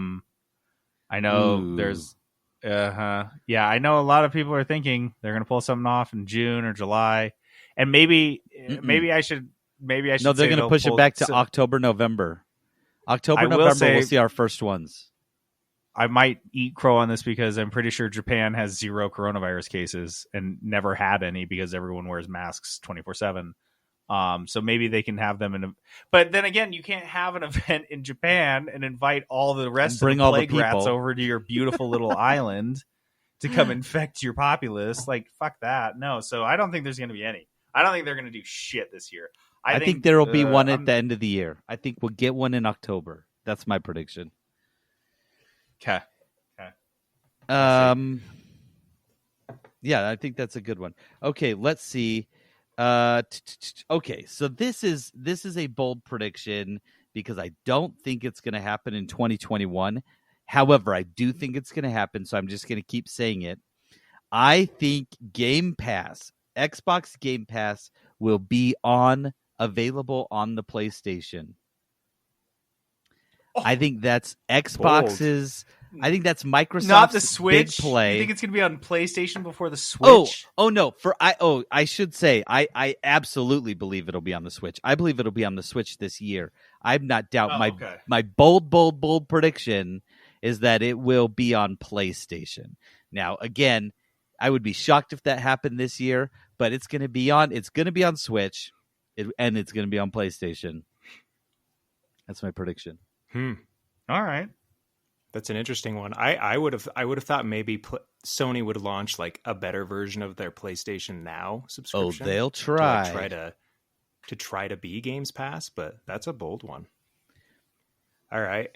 know there's... Yeah, I know a lot of people are thinking they're going to pull something off in June or July. And maybe I should... No, they're going to push it back to October, November. November, we'll see our first ones. I might eat crow on this because I'm pretty sure Japan has 0 coronavirus cases and never had any because everyone wears masks 24/7. So maybe they can have them but then again, you can't have an event in Japan and invite all the rest of the plague rats over to your beautiful little island to come infect your populace. Like, fuck that. No, so I don't think there's going to be any. I don't think they're going to do shit this year. I think there will be one at the end of the year. I think we'll get one in October. That's my prediction. Okay. Yeah, I think that's a good one. Okay, let's see. Okay, so this is a bold prediction because I don't think it's going to happen in 2021. However, I do think it's going to happen, so I'm just going to keep saying it. I think Game Pass, Xbox Game Pass, will be available on the PlayStation. I think that's Xbox's. I think that's Microsoft's not the Switch. Big play. You think it's going to be on PlayStation before the Switch? Oh no! I should say I absolutely believe it'll be on the Switch. I believe it'll be on the Switch this year. I'm not doubt my bold prediction is that it will be on PlayStation. Now, again, I would be shocked if that happened this year, but it's going to be on Switch, and it's going to be on PlayStation. That's my prediction. All right. That's an interesting one. I would have thought maybe Sony would launch like a better version of their PlayStation Now subscription. Oh, they'll try to try to be Games Pass, but that's a bold one. All right.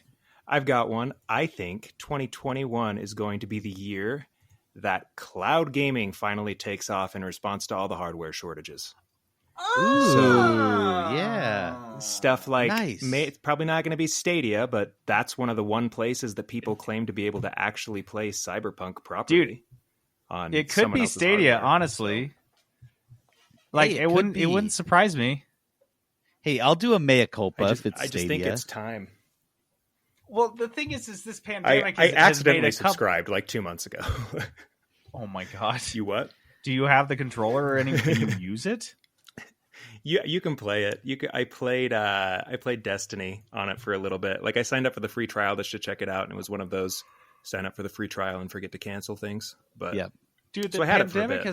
I've got one. I think 2021 is going to be the year that cloud gaming finally takes off in response to all the hardware shortages. Yeah. Stuff like nice. It's probably not going to be Stadia, but that's one of the places that people claim to be able to actually play Cyberpunk properly. Dude, it could be Stadia, hardware, honestly. So. It wouldn't surprise me. Hey, I'll do a mea culpa if it's Stadia. I just think it's time. Well, the thing is this pandemic I accidentally subscribed like 2 months ago. Oh my god. You what? Do you have the controller or anything? Can you use it? You can play it. I played Destiny on it for a little bit. Like I signed up for the free trial just to check it out, and it was one of those sign up for the free trial and forget to cancel things. But yeah, dude, the pandemic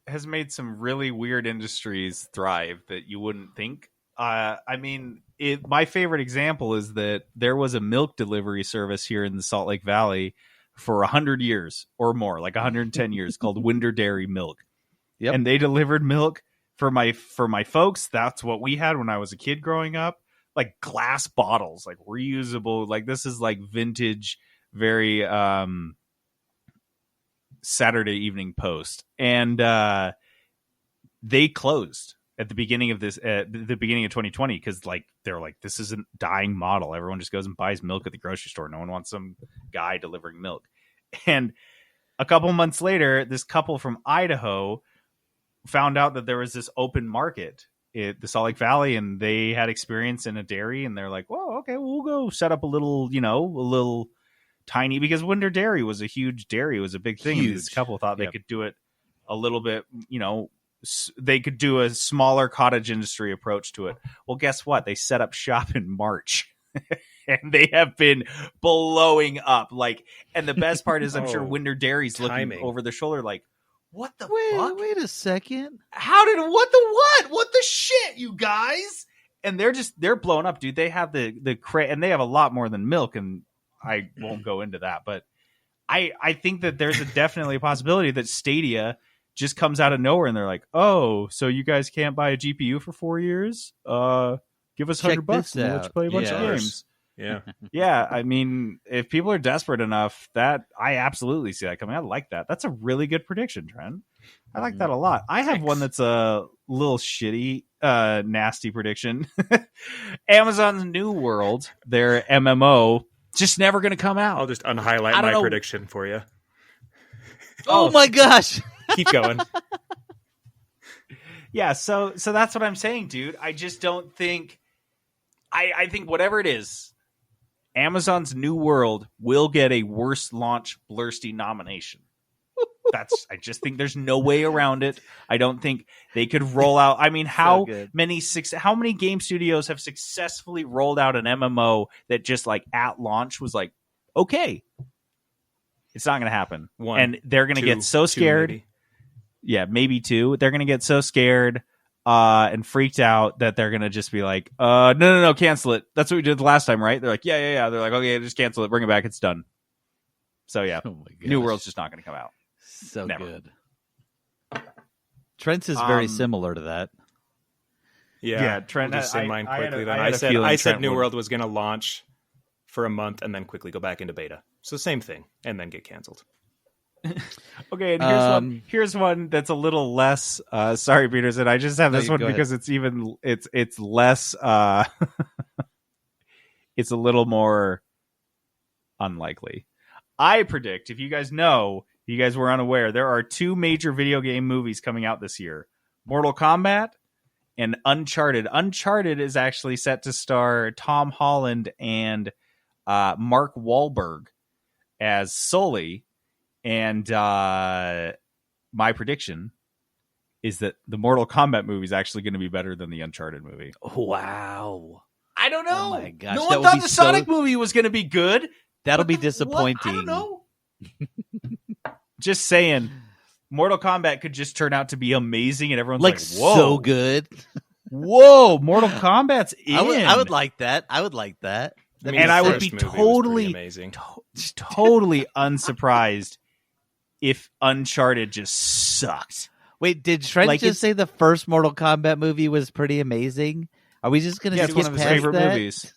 has made some really weird industries thrive that you wouldn't think. I mean, my favorite example is that there was a milk delivery service here in the Salt Lake Valley for 100 years or more, like 110 years, called Winder Dairy Milk. Yep. And they delivered milk for my folks. That's what we had when I was a kid growing up, like glass bottles, like reusable. Like this is like vintage, very Saturday Evening Post. And they closed at the beginning of this, the beginning of 2020, because like they're like, this is a dying model. Everyone just goes and buys milk at the grocery store. No one wants some guy delivering milk. And a couple months later, this couple from Idaho found out that there was this open market at the Salt Lake Valley, and they had experience in a dairy, and they're like, "Well, okay, we'll go set up a little tiny," because Winder Dairy was a huge dairy, it was a big thing. And this couple thought they could do it a little bit, they could do a smaller cottage industry approach to it. Well, guess what? They set up shop in March. And they have been blowing up. And the best part is, I'm sure Winder Dairy's looking over their shoulder, like, what the fuck? Wait a second. What the shit, you guys? And they're blowing up, dude. They have the crate, and they have a lot more than milk, and I won't go into that, but I think that there's definitely a possibility that Stadia just comes out of nowhere, and they're like, oh, so you guys can't buy a GPU for 4 years? Give us $100 and we'll let you play a bunch of games. Yeah. Yeah. I mean, if people are desperate enough, that I absolutely see that coming. I like that. That's a really good prediction, Trent. I like that a lot. I have one that's a little shitty, nasty prediction. Amazon's New World, their MMO, just never going to come out. I'll just unhighlight my prediction for you. Oh my gosh. Keep going. Yeah, so that's what I'm saying, dude. I just don't think... I think whatever it is, Amazon's New World will get a worst launch Blursty nomination. I just think there's no way around it. I don't think they could roll out... I mean, how many game studios have successfully rolled out an MMO that just like at launch was like, okay, it's not going to happen. And they're going to get so scared. Maybe. Yeah, maybe 2. They're going to get so scared and freaked out that they're going to just be like, no, cancel it. That's what we did the last time, right? They're like, yeah. They're like, okay, just cancel it. Bring it back. It's done. So, yeah, New World's just not going to come out. So Never. Good. Trent's is very similar to that. Yeah, Trent. I'll just say mine quickly. I said New World was going to launch for a month and then quickly go back into beta. So same thing, and then get canceled. Okay, and here's one that's a little less. Sorry, Peterson. I just have this one because it's less. It's a little more unlikely. I predict, if you guys were unaware, there are 2 major video game movies coming out this year: Mortal Kombat and Uncharted. Uncharted is actually set to star Tom Holland and Mark Wahlberg as Sully. And my prediction is that the Mortal Kombat movie is actually going to be better than the Uncharted movie. Wow. I don't know. Oh my gosh. No one thought the Sonic movie was going to be good. That'll be disappointing. I don't know. Just saying, Mortal Kombat could just turn out to be amazing, and everyone's like, whoa. So good. Whoa, Mortal Kombat's in. I would like that. I would be totally unsurprised if Uncharted just sucked. Wait, did Trent just say the first Mortal Kombat movie was pretty amazing? Are we just going to skip one of his past favorite that? movies.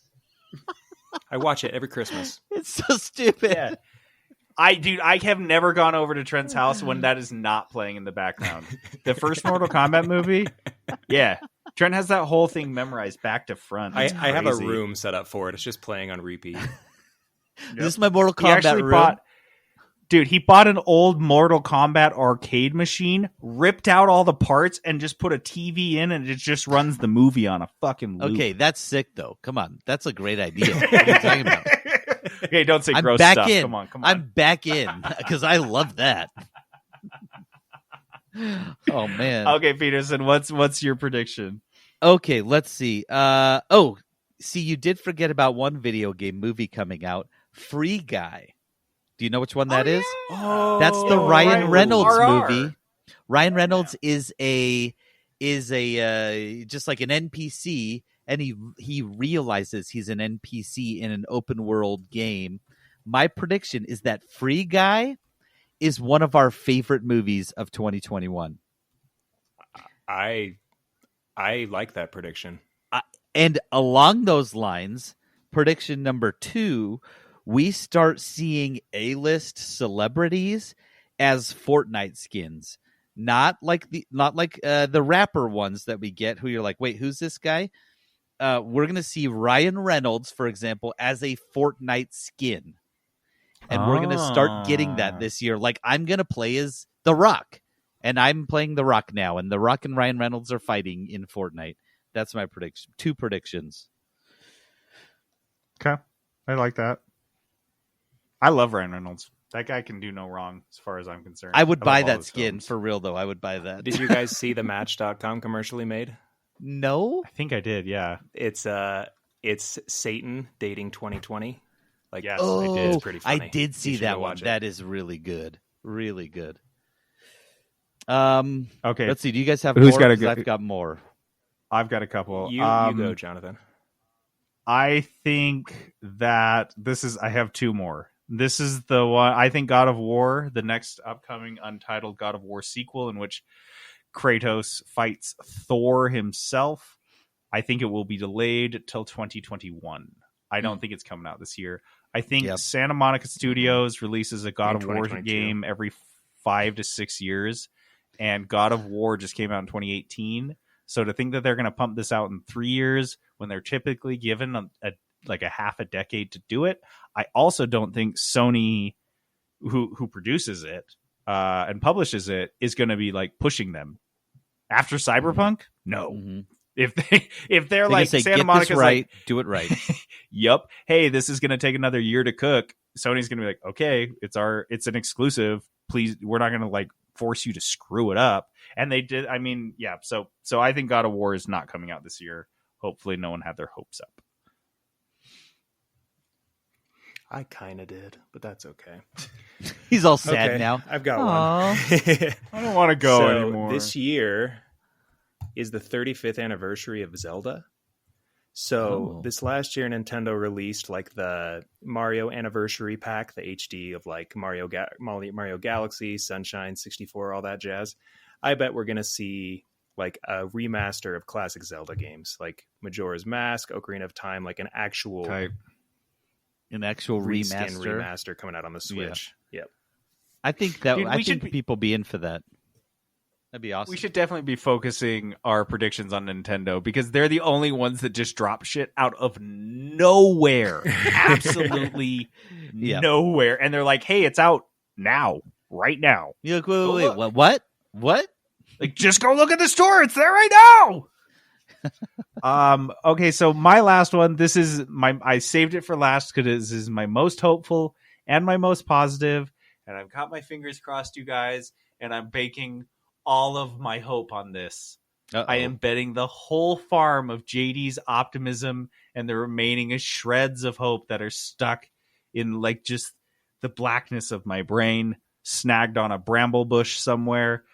I watch it every Christmas. It's so stupid. Yeah. I have never gone over to Trent's house when that is not playing in the background. The first Mortal Kombat movie, yeah. Trent has that whole thing memorized back to front. I have a room set up for it. It's just playing on repeat. This is my Mortal Kombat room. He bought an old Mortal Kombat arcade machine, ripped out all the parts, and just put a TV in, and it just runs the movie on a fucking loop. Okay, that's sick, though. Come on. That's a great idea. What are you talking about? Okay, don't say gross back stuff. In. Come on. I'm back in, because I love that. Oh, man. Okay, Peterson, what's your prediction? Okay, let's see. See, you did forget about one video game movie coming out, Free Guy. Do you know which one that is? Oh, that's the Ryan Reynolds movie. Ryan Reynolds is a just like an NPC, and he realizes he's an NPC in an open world game. My prediction is that Free Guy is one of our favorite movies of 2021. I like that prediction. And along those lines, prediction number 2, we start seeing A-list celebrities as Fortnite skins. Not like the rapper ones that we get, who you're like, wait, who's this guy? We're gonna see Ryan Reynolds, for example, as a Fortnite skin, and we're gonna start getting that this year. Like, I'm gonna play as The Rock, and I'm playing The Rock now, and The Rock and Ryan Reynolds are fighting in Fortnite. That's my prediction. 2 predictions. Okay, I like that. I love Ryan Reynolds. That guy can do no wrong as far as I'm concerned. I would buy love all that his skin films. for real, though. I would buy that. Did you guys see the Match.com commercial he made? No. I think I did, yeah. It's Satan dating 2020. Like, Yes, Oh, I did. It's pretty funny. I did see You should that go one. watch it. That is really good. Really good. Okay, Let's see. Do you guys have Who's more? got a 'Cause good- I've got more. I've got a couple. You go, Jonathan. I think that I have 2 more. This is the one, I think God of War, the next upcoming untitled God of War sequel in which Kratos fights Thor himself. I think it will be delayed till 2021. I don't think it's coming out this year. I think Santa Monica Studios releases a God of War 2022. game every 5 to 6 years, and God of War just came out in 2018. So to think that they're going to pump this out in 3 years when they're typically given a half a decade to do it, I also don't think Sony, who produces it and publishes it, is going to be like pushing them after Cyberpunk. No, Mm-hmm. if they're They like say, Santa get Monica's this right, like, do it right. yup, hey, this is going to take another year to cook. Sony's going to be like, okay, it's an exclusive. Please, we're not going to like force you to screw it up. And they did. I mean, yeah. So I think God of War is not coming out this year. Hopefully, no one had their hopes up. I kind of did, but that's okay. He's all sad Okay, now. I've got Aw. one. I don't want to go So anymore. this year is the 35th anniversary of Zelda. So this last year, Nintendo released like the Mario Anniversary Pack, the HD of like Mario Galaxy, Sunshine 64, all that jazz. I bet we're gonna see like a remaster of classic Zelda games, like Majora's Mask, Ocarina of Time, like an actual Type. An actual reskin remaster. remaster coming out on the Switch. Yep. I think that Dude, I we should think be- people be in for that. That'd be awesome. We should definitely be focusing our predictions on Nintendo because they're the only ones that just drop shit out of nowhere. Absolutely Yeah. nowhere. And they're like, hey, it's out now, right now. You're like, Go wait, look. what? Like, just go look at the store. It's there right now. Okay, so my last one, I saved it for last because this is my most hopeful and my most positive, and I've got my fingers crossed, you guys, and I'm baking all of my hope on this. Uh-oh. I am betting the whole farm of JD's optimism and the remaining shreds of hope that are stuck in like just the blackness of my brain, snagged on a bramble bush somewhere.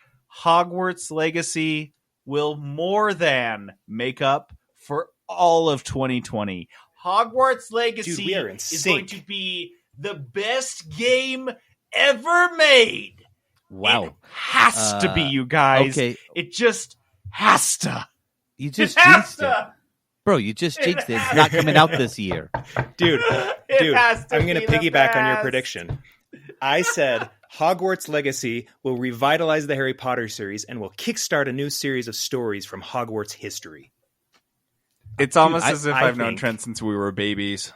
Hogwarts Legacy will more than make up for all of 2020. Hogwarts Legacy Dude, we are in is going sync. to be the best game ever made. Wow. It has to be, you guys. Okay. It just has to. You just It has jinxed it. to. Bro, you just It jinxed it. It's has not to. coming out this year. Dude, It has to I'm going be to the piggyback on your best. prediction. I said Hogwarts Legacy will revitalize the Harry Potter series and will kickstart a new series of stories from Hogwarts history. It's almost I- as if I I've known think- Trent since we were babies.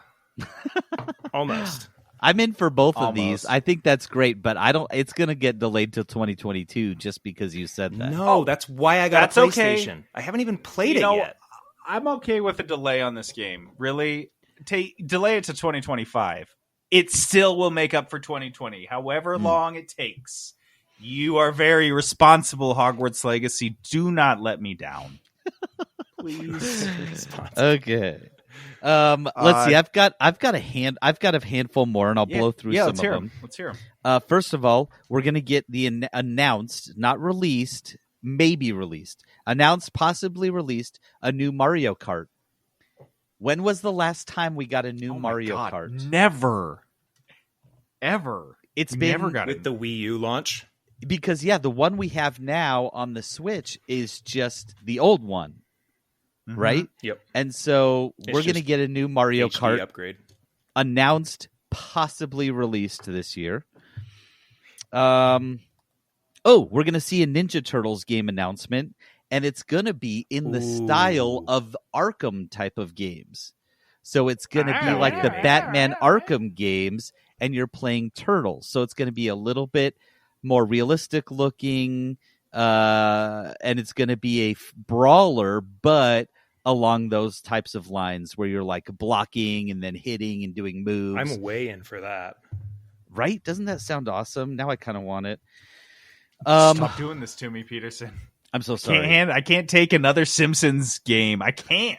Almost. I'm in for both of these. Almost. I think that's great, but it's going to get delayed till 2022 just because you said that. No, that's why I got That's a okay. PlayStation. I haven't even played You it know, yet. I'm okay with a delay on this game. Really, delay it to 2025. It still will make up for 2020, however long it takes. You are very responsible, Hogwarts Legacy. Do not let me down. Please. Okay. Let's see. I've got a handful more, and I'll blow through some let's of hear them. Let's hear them. First of all, we're gonna get the announced, not released, maybe released, announced, possibly released, a new Mario Kart. When was the last time we got a new Mario Kart? Never, ever. It's We been never got With the Wii U launch? because the one we have now on the Switch is just the old one, right? Yep. And so It's we're gonna just get a new Mario HD Kart upgrade. announced, possibly released this year. We're gonna see a Ninja Turtles game announcement, and it's gonna be in the style of Arkham type of games. So it's gonna be like the Batman Arkham games, and you're playing turtles. So it's gonna be a little bit more realistic looking, and it's gonna be a brawler, but along those types of lines where you're like blocking and then hitting and doing moves. I'm way in for that. Right? Doesn't that sound awesome? Now I kind of want it. Stop doing this to me, Peterson. I'm so sorry. I can't take another Simpsons game. I can't.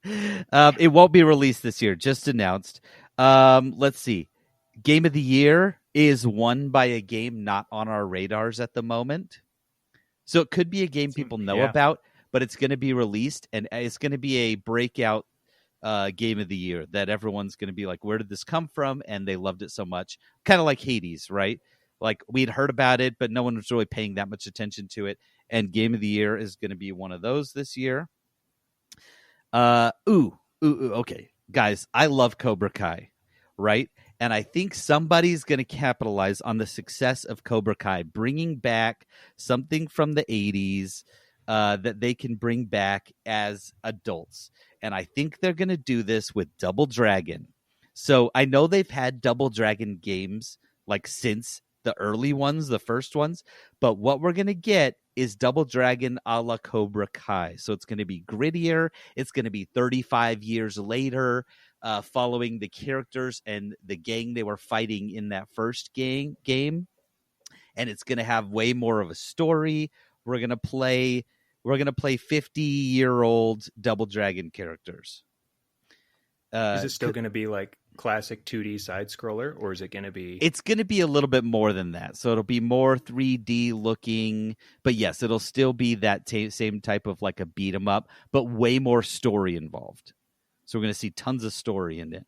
It won't be released this year, just announced. Let's see. Game of the Year is won by a game not on our radars at the moment. So it could be a game people know about, but it's going to be released, and it's going to be a breakout Game of the Year that everyone's going to be like, where did this come from? And they loved it so much. Kind of like Hades, right? Like we'd heard about it, but no one was really paying that much attention to it. And Game of the Year is going to be one of those this year. Okay. Guys, I love Cobra Kai, right? And I think somebody's going to capitalize on the success of Cobra Kai, bringing back something from the 80s that they can bring back as adults. And I think they're going to do this with Double Dragon. So I know they've had Double Dragon games like since the early ones, the first ones. But what we're going to get is Double Dragon a la Cobra Kai. So it's going to be grittier. It's going to be 35 years later, following the characters and the gang they were fighting in that first game. And it's going to have way more of a story. We're going to play 50-year-old Double Dragon characters. Is it still going to be like classic 2D side scroller, or is it going to be? It's going to be a little bit more than that. So it'll be more 3D looking, but yes, it'll still be that same type of like a beat 'em up, but way more story involved. So we're going to see tons of story in it.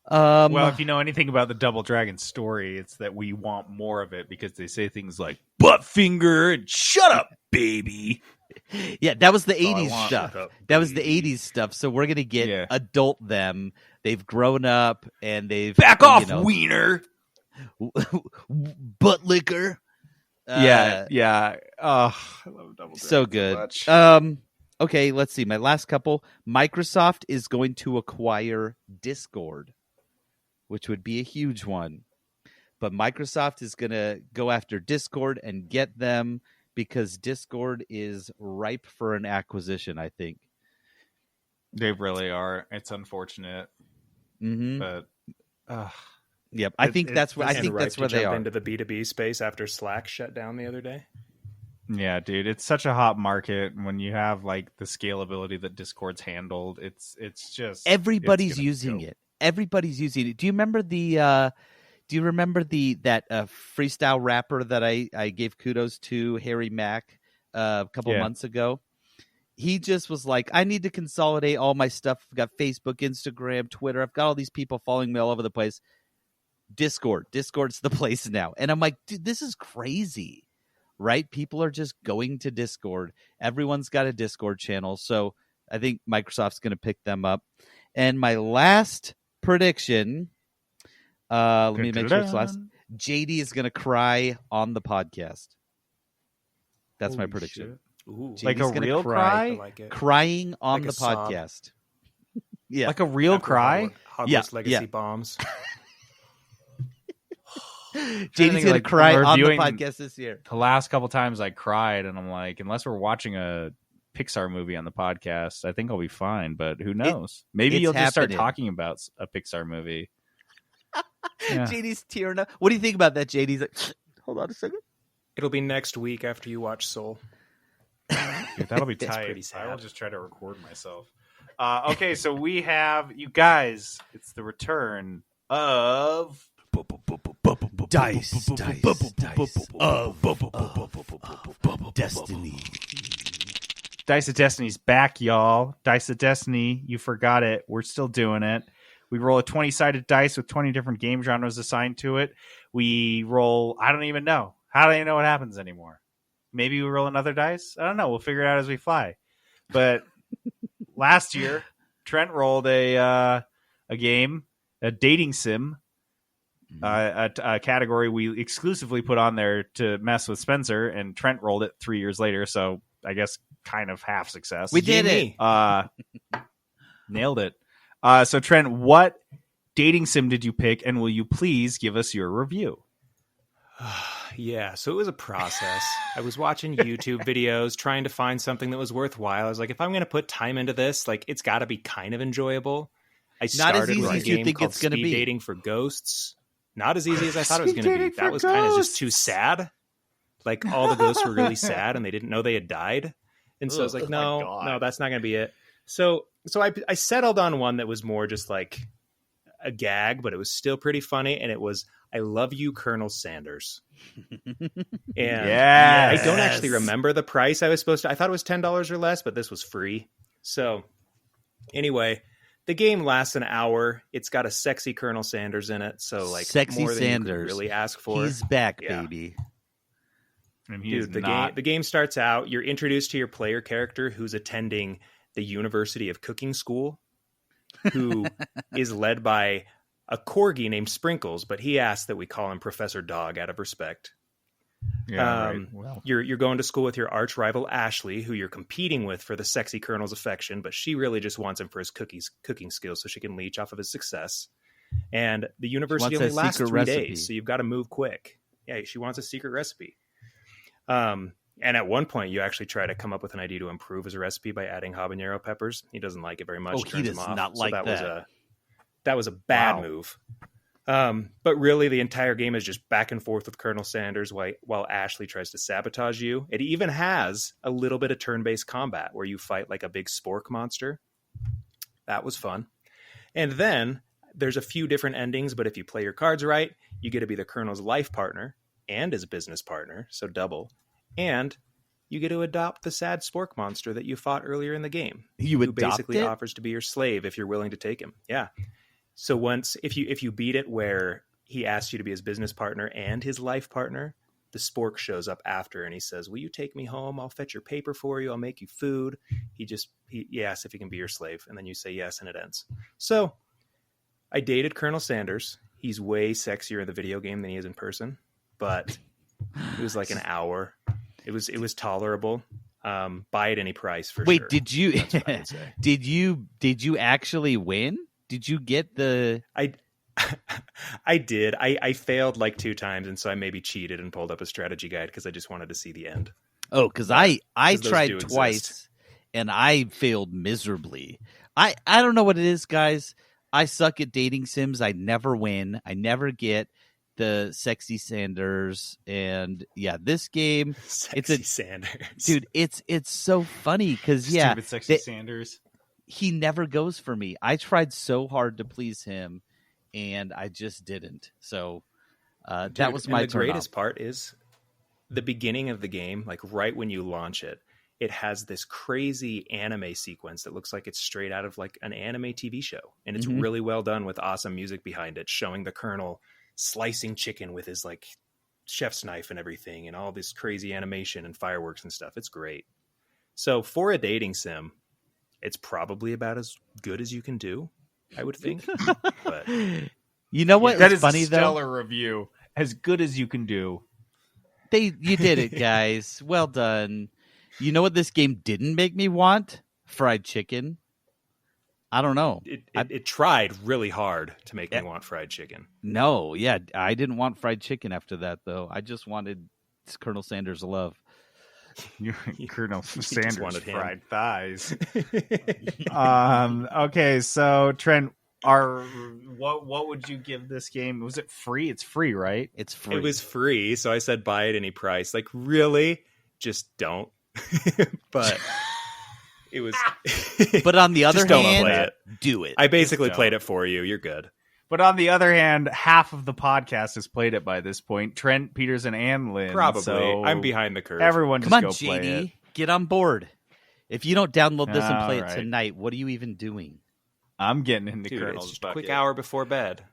Well, if you know anything about the Double Dragon story, it's that we want more of it because they say things like butt finger and shut up, baby. Yeah, that was the 80s stuff. That was the 80s stuff. So we're going to get adult them. They've grown up and they've back off, wiener. Butt liquor. Yeah. Oh, I love Double Dragon so good. So much. Okay, let's see. My last couple. Microsoft is going to acquire Discord, which would be a huge one. But Microsoft is going to go after Discord and get them because Discord is ripe for an acquisition, I think. They really are. It's unfortunate. Mm-hmm. But yep, I think that's where they are. Into the B2B space after Slack shut down the other day. Yeah, dude, it's such a hot market when you have like the scalability that Discord's handled. It's just everybody's using it. Everybody's using it. Do you remember that freestyle rapper that I gave kudos to, Harry Mack, a couple months ago? He just was like, I need to consolidate all my stuff. I've got Facebook, Instagram, Twitter. I've got all these people following me all over the place. Discord's the place now. And I'm like, dude, this is crazy, right? People are just going to Discord. Everyone's got a Discord channel. So I think Microsoft's going to pick them up. And my last prediction, let me make sure it's last. JD is going to cry on the podcast. That's my prediction. Like a real cry? Like crying on like the podcast. Yeah. Like a real cry? Hogwarts Legacy bombs. JD's going to cry on the podcast this year. The last couple times I cried, and I'm like, unless we're watching a Pixar movie on the podcast, I think I'll be fine, but who knows? Maybe you'll just start talking about a Pixar movie. Yeah. JD's tearing up. What do you think about that, JD's like, hold on a second. It'll be next week after you watch Soul. Dude, that'll be tight. Pretty sad. I will just try to record myself. Okay, so we have you guys. It's the return of Dice of Destiny. Dice of Destiny's back, y'all. Dice of Destiny, you forgot it. We're still doing it. We roll a 20-sided dice with 20 different game genres assigned to it. We roll, I don't even know. How do you know what happens anymore? Maybe we roll another dice? I don't know. We'll figure it out as we fly. But last year, Trent rolled a game, a dating sim, a category we exclusively put on there to mess with Spencer, and Trent rolled it 3 years later, so I guess kind of half success. We did it. Nailed it. So Trent, what dating sim did you pick, and will you please give us your review? Yeah, so it was a process. I was watching YouTube videos, trying to find something that was worthwhile. I was like, if I'm going to put time into this, like, it's got to be kind of enjoyable. I started with a game called Speed Dating for Ghosts. Not as easy as I thought it was going to be. That was kind of just too sad. Like, all the ghosts were really sad, and they didn't know they had died. And so I was like, no, that's not going to be it. So I settled on one that was more just like a gag, but it was still pretty funny. And it was, I Love You, Colonel Sanders. And I don't actually remember the price I was supposed to. I thought it was $10 or less, but this was free. So anyway, the game lasts an hour. It's got a sexy Colonel Sanders in it. So like sexy more than Sanders. you could really ask for. He's back, baby. And Dude, the game starts out, you're introduced to your player character who's attending the University of Cooking School, who is led by a corgi named Sprinkles, but he asks that we call him Professor Dog out of respect. Yeah, right. Well, You're going to school with your arch rival Ashley, who you're competing with for the sexy Colonel's affection, but she really just wants him for his cooking skills so she can leech off of his success. And the university only lasts 3 days, so you've got to move quick. Yeah, she wants a secret recipe. And at one point, you actually try to come up with an idea to improve his recipe by adding habanero peppers. He doesn't like it very much. Oh, he does not like that. That was a bad move. But really, the entire game is just back and forth with Colonel Sanders while Ashley tries to sabotage you. It even has a little bit of turn-based combat where you fight like a big spork monster. That was fun. And then there's a few different endings, but if you play your cards right, you get to be the Colonel's life partner and his business partner, so double. And you get to adopt the sad spork monster that you fought earlier in the game. Who basically offers to be your slave if you're willing to take him. Yeah. So if you beat it where he asks you to be his business partner and his life partner, the spork shows up after and he says, "Will you take me home? I'll fetch your paper for you. I'll make you food." He asks if he can be your slave, and then you say yes, and it ends. So I dated Colonel Sanders. He's way sexier in the video game than he is in person, but it was like an hour. It was tolerable. Buy at any price for sure. Wait, did you did you actually win? Did you get the? I did. I failed like 2 times, and so I maybe cheated and pulled up a strategy guide because I just wanted to see the end. Oh, because I tried twice and I failed miserably. I don't know what it is, guys. I suck at dating sims. I never win. I never get the sexy Sanders, and yeah, this game, Sanders, dude. It's so funny because stupid sexy Sanders. He never goes for me. I tried so hard to please him, and I just didn't. So that was my. The greatest part is the beginning of the game, like right when you launch it. It has this crazy anime sequence that looks like it's straight out of like an anime TV show, and it's really well done with awesome music behind it, showing the Colonel slicing chicken with his like chef's knife and everything, and all this crazy animation and fireworks and stuff. It's great. So for a dating sim, it's probably about as good as you can do, I would think. But you know what? That is funny, a stellar review. As good as you can do. You did it, guys. Well done. You know what this game didn't make me want? Fried chicken. I don't know. It tried really hard to make me want fried chicken. No, yeah, I didn't want fried chicken after that, though. I just wanted Colonel Sanders' love. Colonel Sanders wanted fried thighs. Okay, so Trent, what would you give this game? Was it free? It's free, right? It's free. It was free, so I said buy at any price. Like, really? Just don't. But It was. But on the other Just don't hand, play it. do it. I basically Just played it for you. You're good. But on the other hand, half of the podcast has played it by this point. Trent, Peterson, and Lynn. Probably. So I'm behind the curve. everyone Come just on, go play it. JD, get on board. If you don't download this and play All it right. tonight, what are you even doing? I'm getting in the Dude, Colonel's it's just a bucket. quick hour before bed.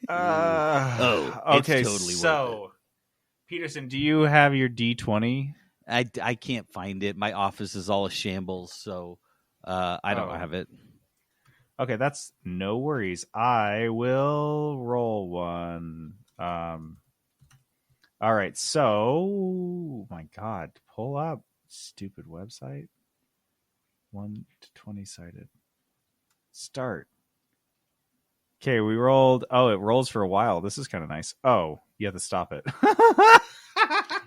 It's okay. totally worth So, Peterson, do you have your D20? I can't find it. My office is all a shambles, so I don't have it. Okay, that's no worries. I will roll one. All right. So, my God, pull up stupid website. 1 to 20 sided. Start. Okay, we rolled. Oh, it rolls for a while. This is kind of nice. Oh, you have to stop it.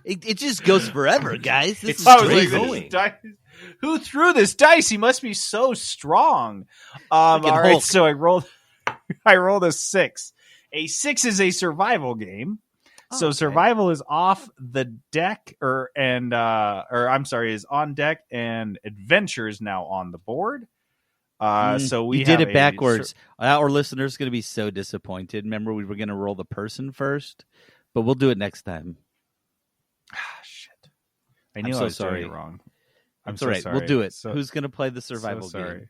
It just goes forever, guys. This It's is I was crazy. like, going. this dice, who threw this dice? He must be so strong. All Freaking right, Hulk. so I rolled. I rolled a 6. A 6 is a survival game. So Okay. survival is off the deck, or I'm sorry, is on deck, and adventure is now on the board. So we you did have it backwards. Our listeners going to be so disappointed. Remember, we were going to roll the person first, but we'll do it next time. Shit, I knew I'm I so was doing sorry. it wrong. I'm It's so all right. sorry. We'll do it. So, Who's going to play the survival so sorry. game?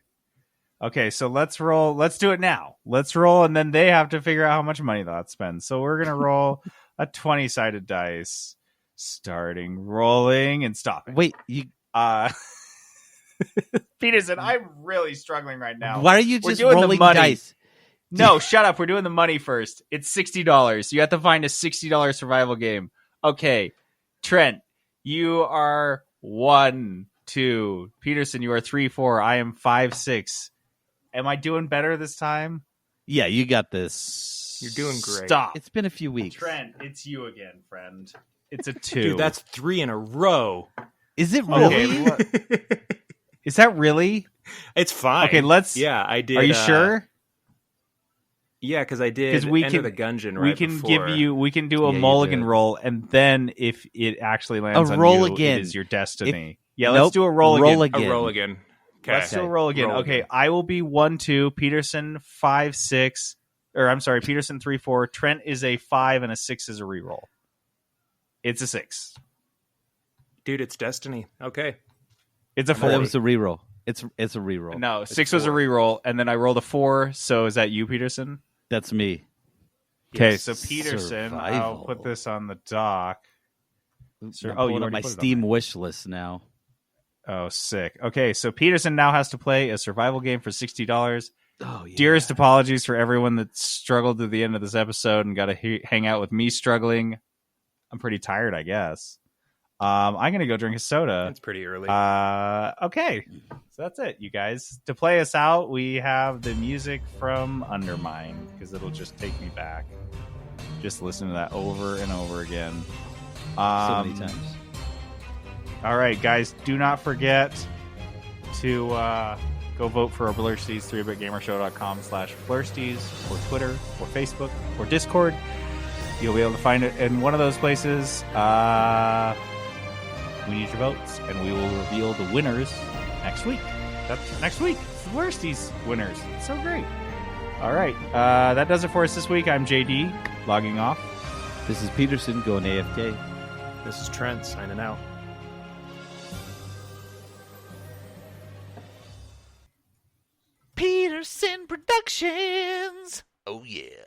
Okay, so let's roll. Let's do it now. Let's roll, and then they have to figure out how much money they'll have to spend. So we're gonna roll a 20-sided dice, starting rolling and stopping. Wait, you. Peterson, I'm really struggling right now. Why are you We're just doing the rolling money. dice? No, shut up. We're doing the money first. It's $60. You have to find a $60 survival game. Okay, Trent, you are 1, 2. Peterson, you are 3, 4. I am 5, 6. Am I doing better this time? Yeah, you got this. You're doing great. Stop. It's been a few weeks. Trent, it's you again, friend. It's a 2. Dude, that's 3 in a row. Is it Okay, really? what- Is that really? It's fine. Okay, let's. Yeah, I did. Are you sure? Yeah, because I did. 'Cause we Enter can- the Gungeon right We can before. give you. We can do a Yeah, you mulligan did. roll, and then if it actually lands A on roll you, again. it is your destiny. Yeah, Nope. let's do a roll again. again. a roll again. Okay. Let's do a roll again. Roll Okay, again. I will be 1, 2. Peterson 5, 6. Or I'm sorry, Peterson 3, 4. Trent is a 5 and a 6 is a reroll. It's a 6. Dude, it's destiny. Okay. It's a Oh, 4. that was a reroll. It's a reroll. No, It's 6 was a 4. reroll, and then I rolled a 4. So is that you, Peterson? That's me. Okay, Yes. so Peterson, I'll Survival. put this on the dock. I'm oh, you pulling up already my put it on Steam there. wish list now. Oh, sick. Okay, so Peterson now has to play a survival game for $60. Oh yeah. Dearest apologies for everyone that struggled to the end of this episode and got to hang out with me struggling. I'm pretty tired, I guess. I'm gonna go drink a soda. It's pretty early. Okay, so that's it, you guys. To play us out, we have the music from Undermine because it'll just take me back. Just listen to that over and over again. So many times. All right, guys, do not forget to go vote for our Blursties, 3bitgamershow.com/Blursties, or Twitter, or Facebook, or Discord. You'll be able to find it in one of those places. We need your votes, and we will reveal the winners next week. That's next week. It's the Blursties winners. It's so great. All right, that does it for us this week. I'm JD, logging off. This is Peterson going AFK. This is Trent signing out. Peterson Productions. Oh yeah.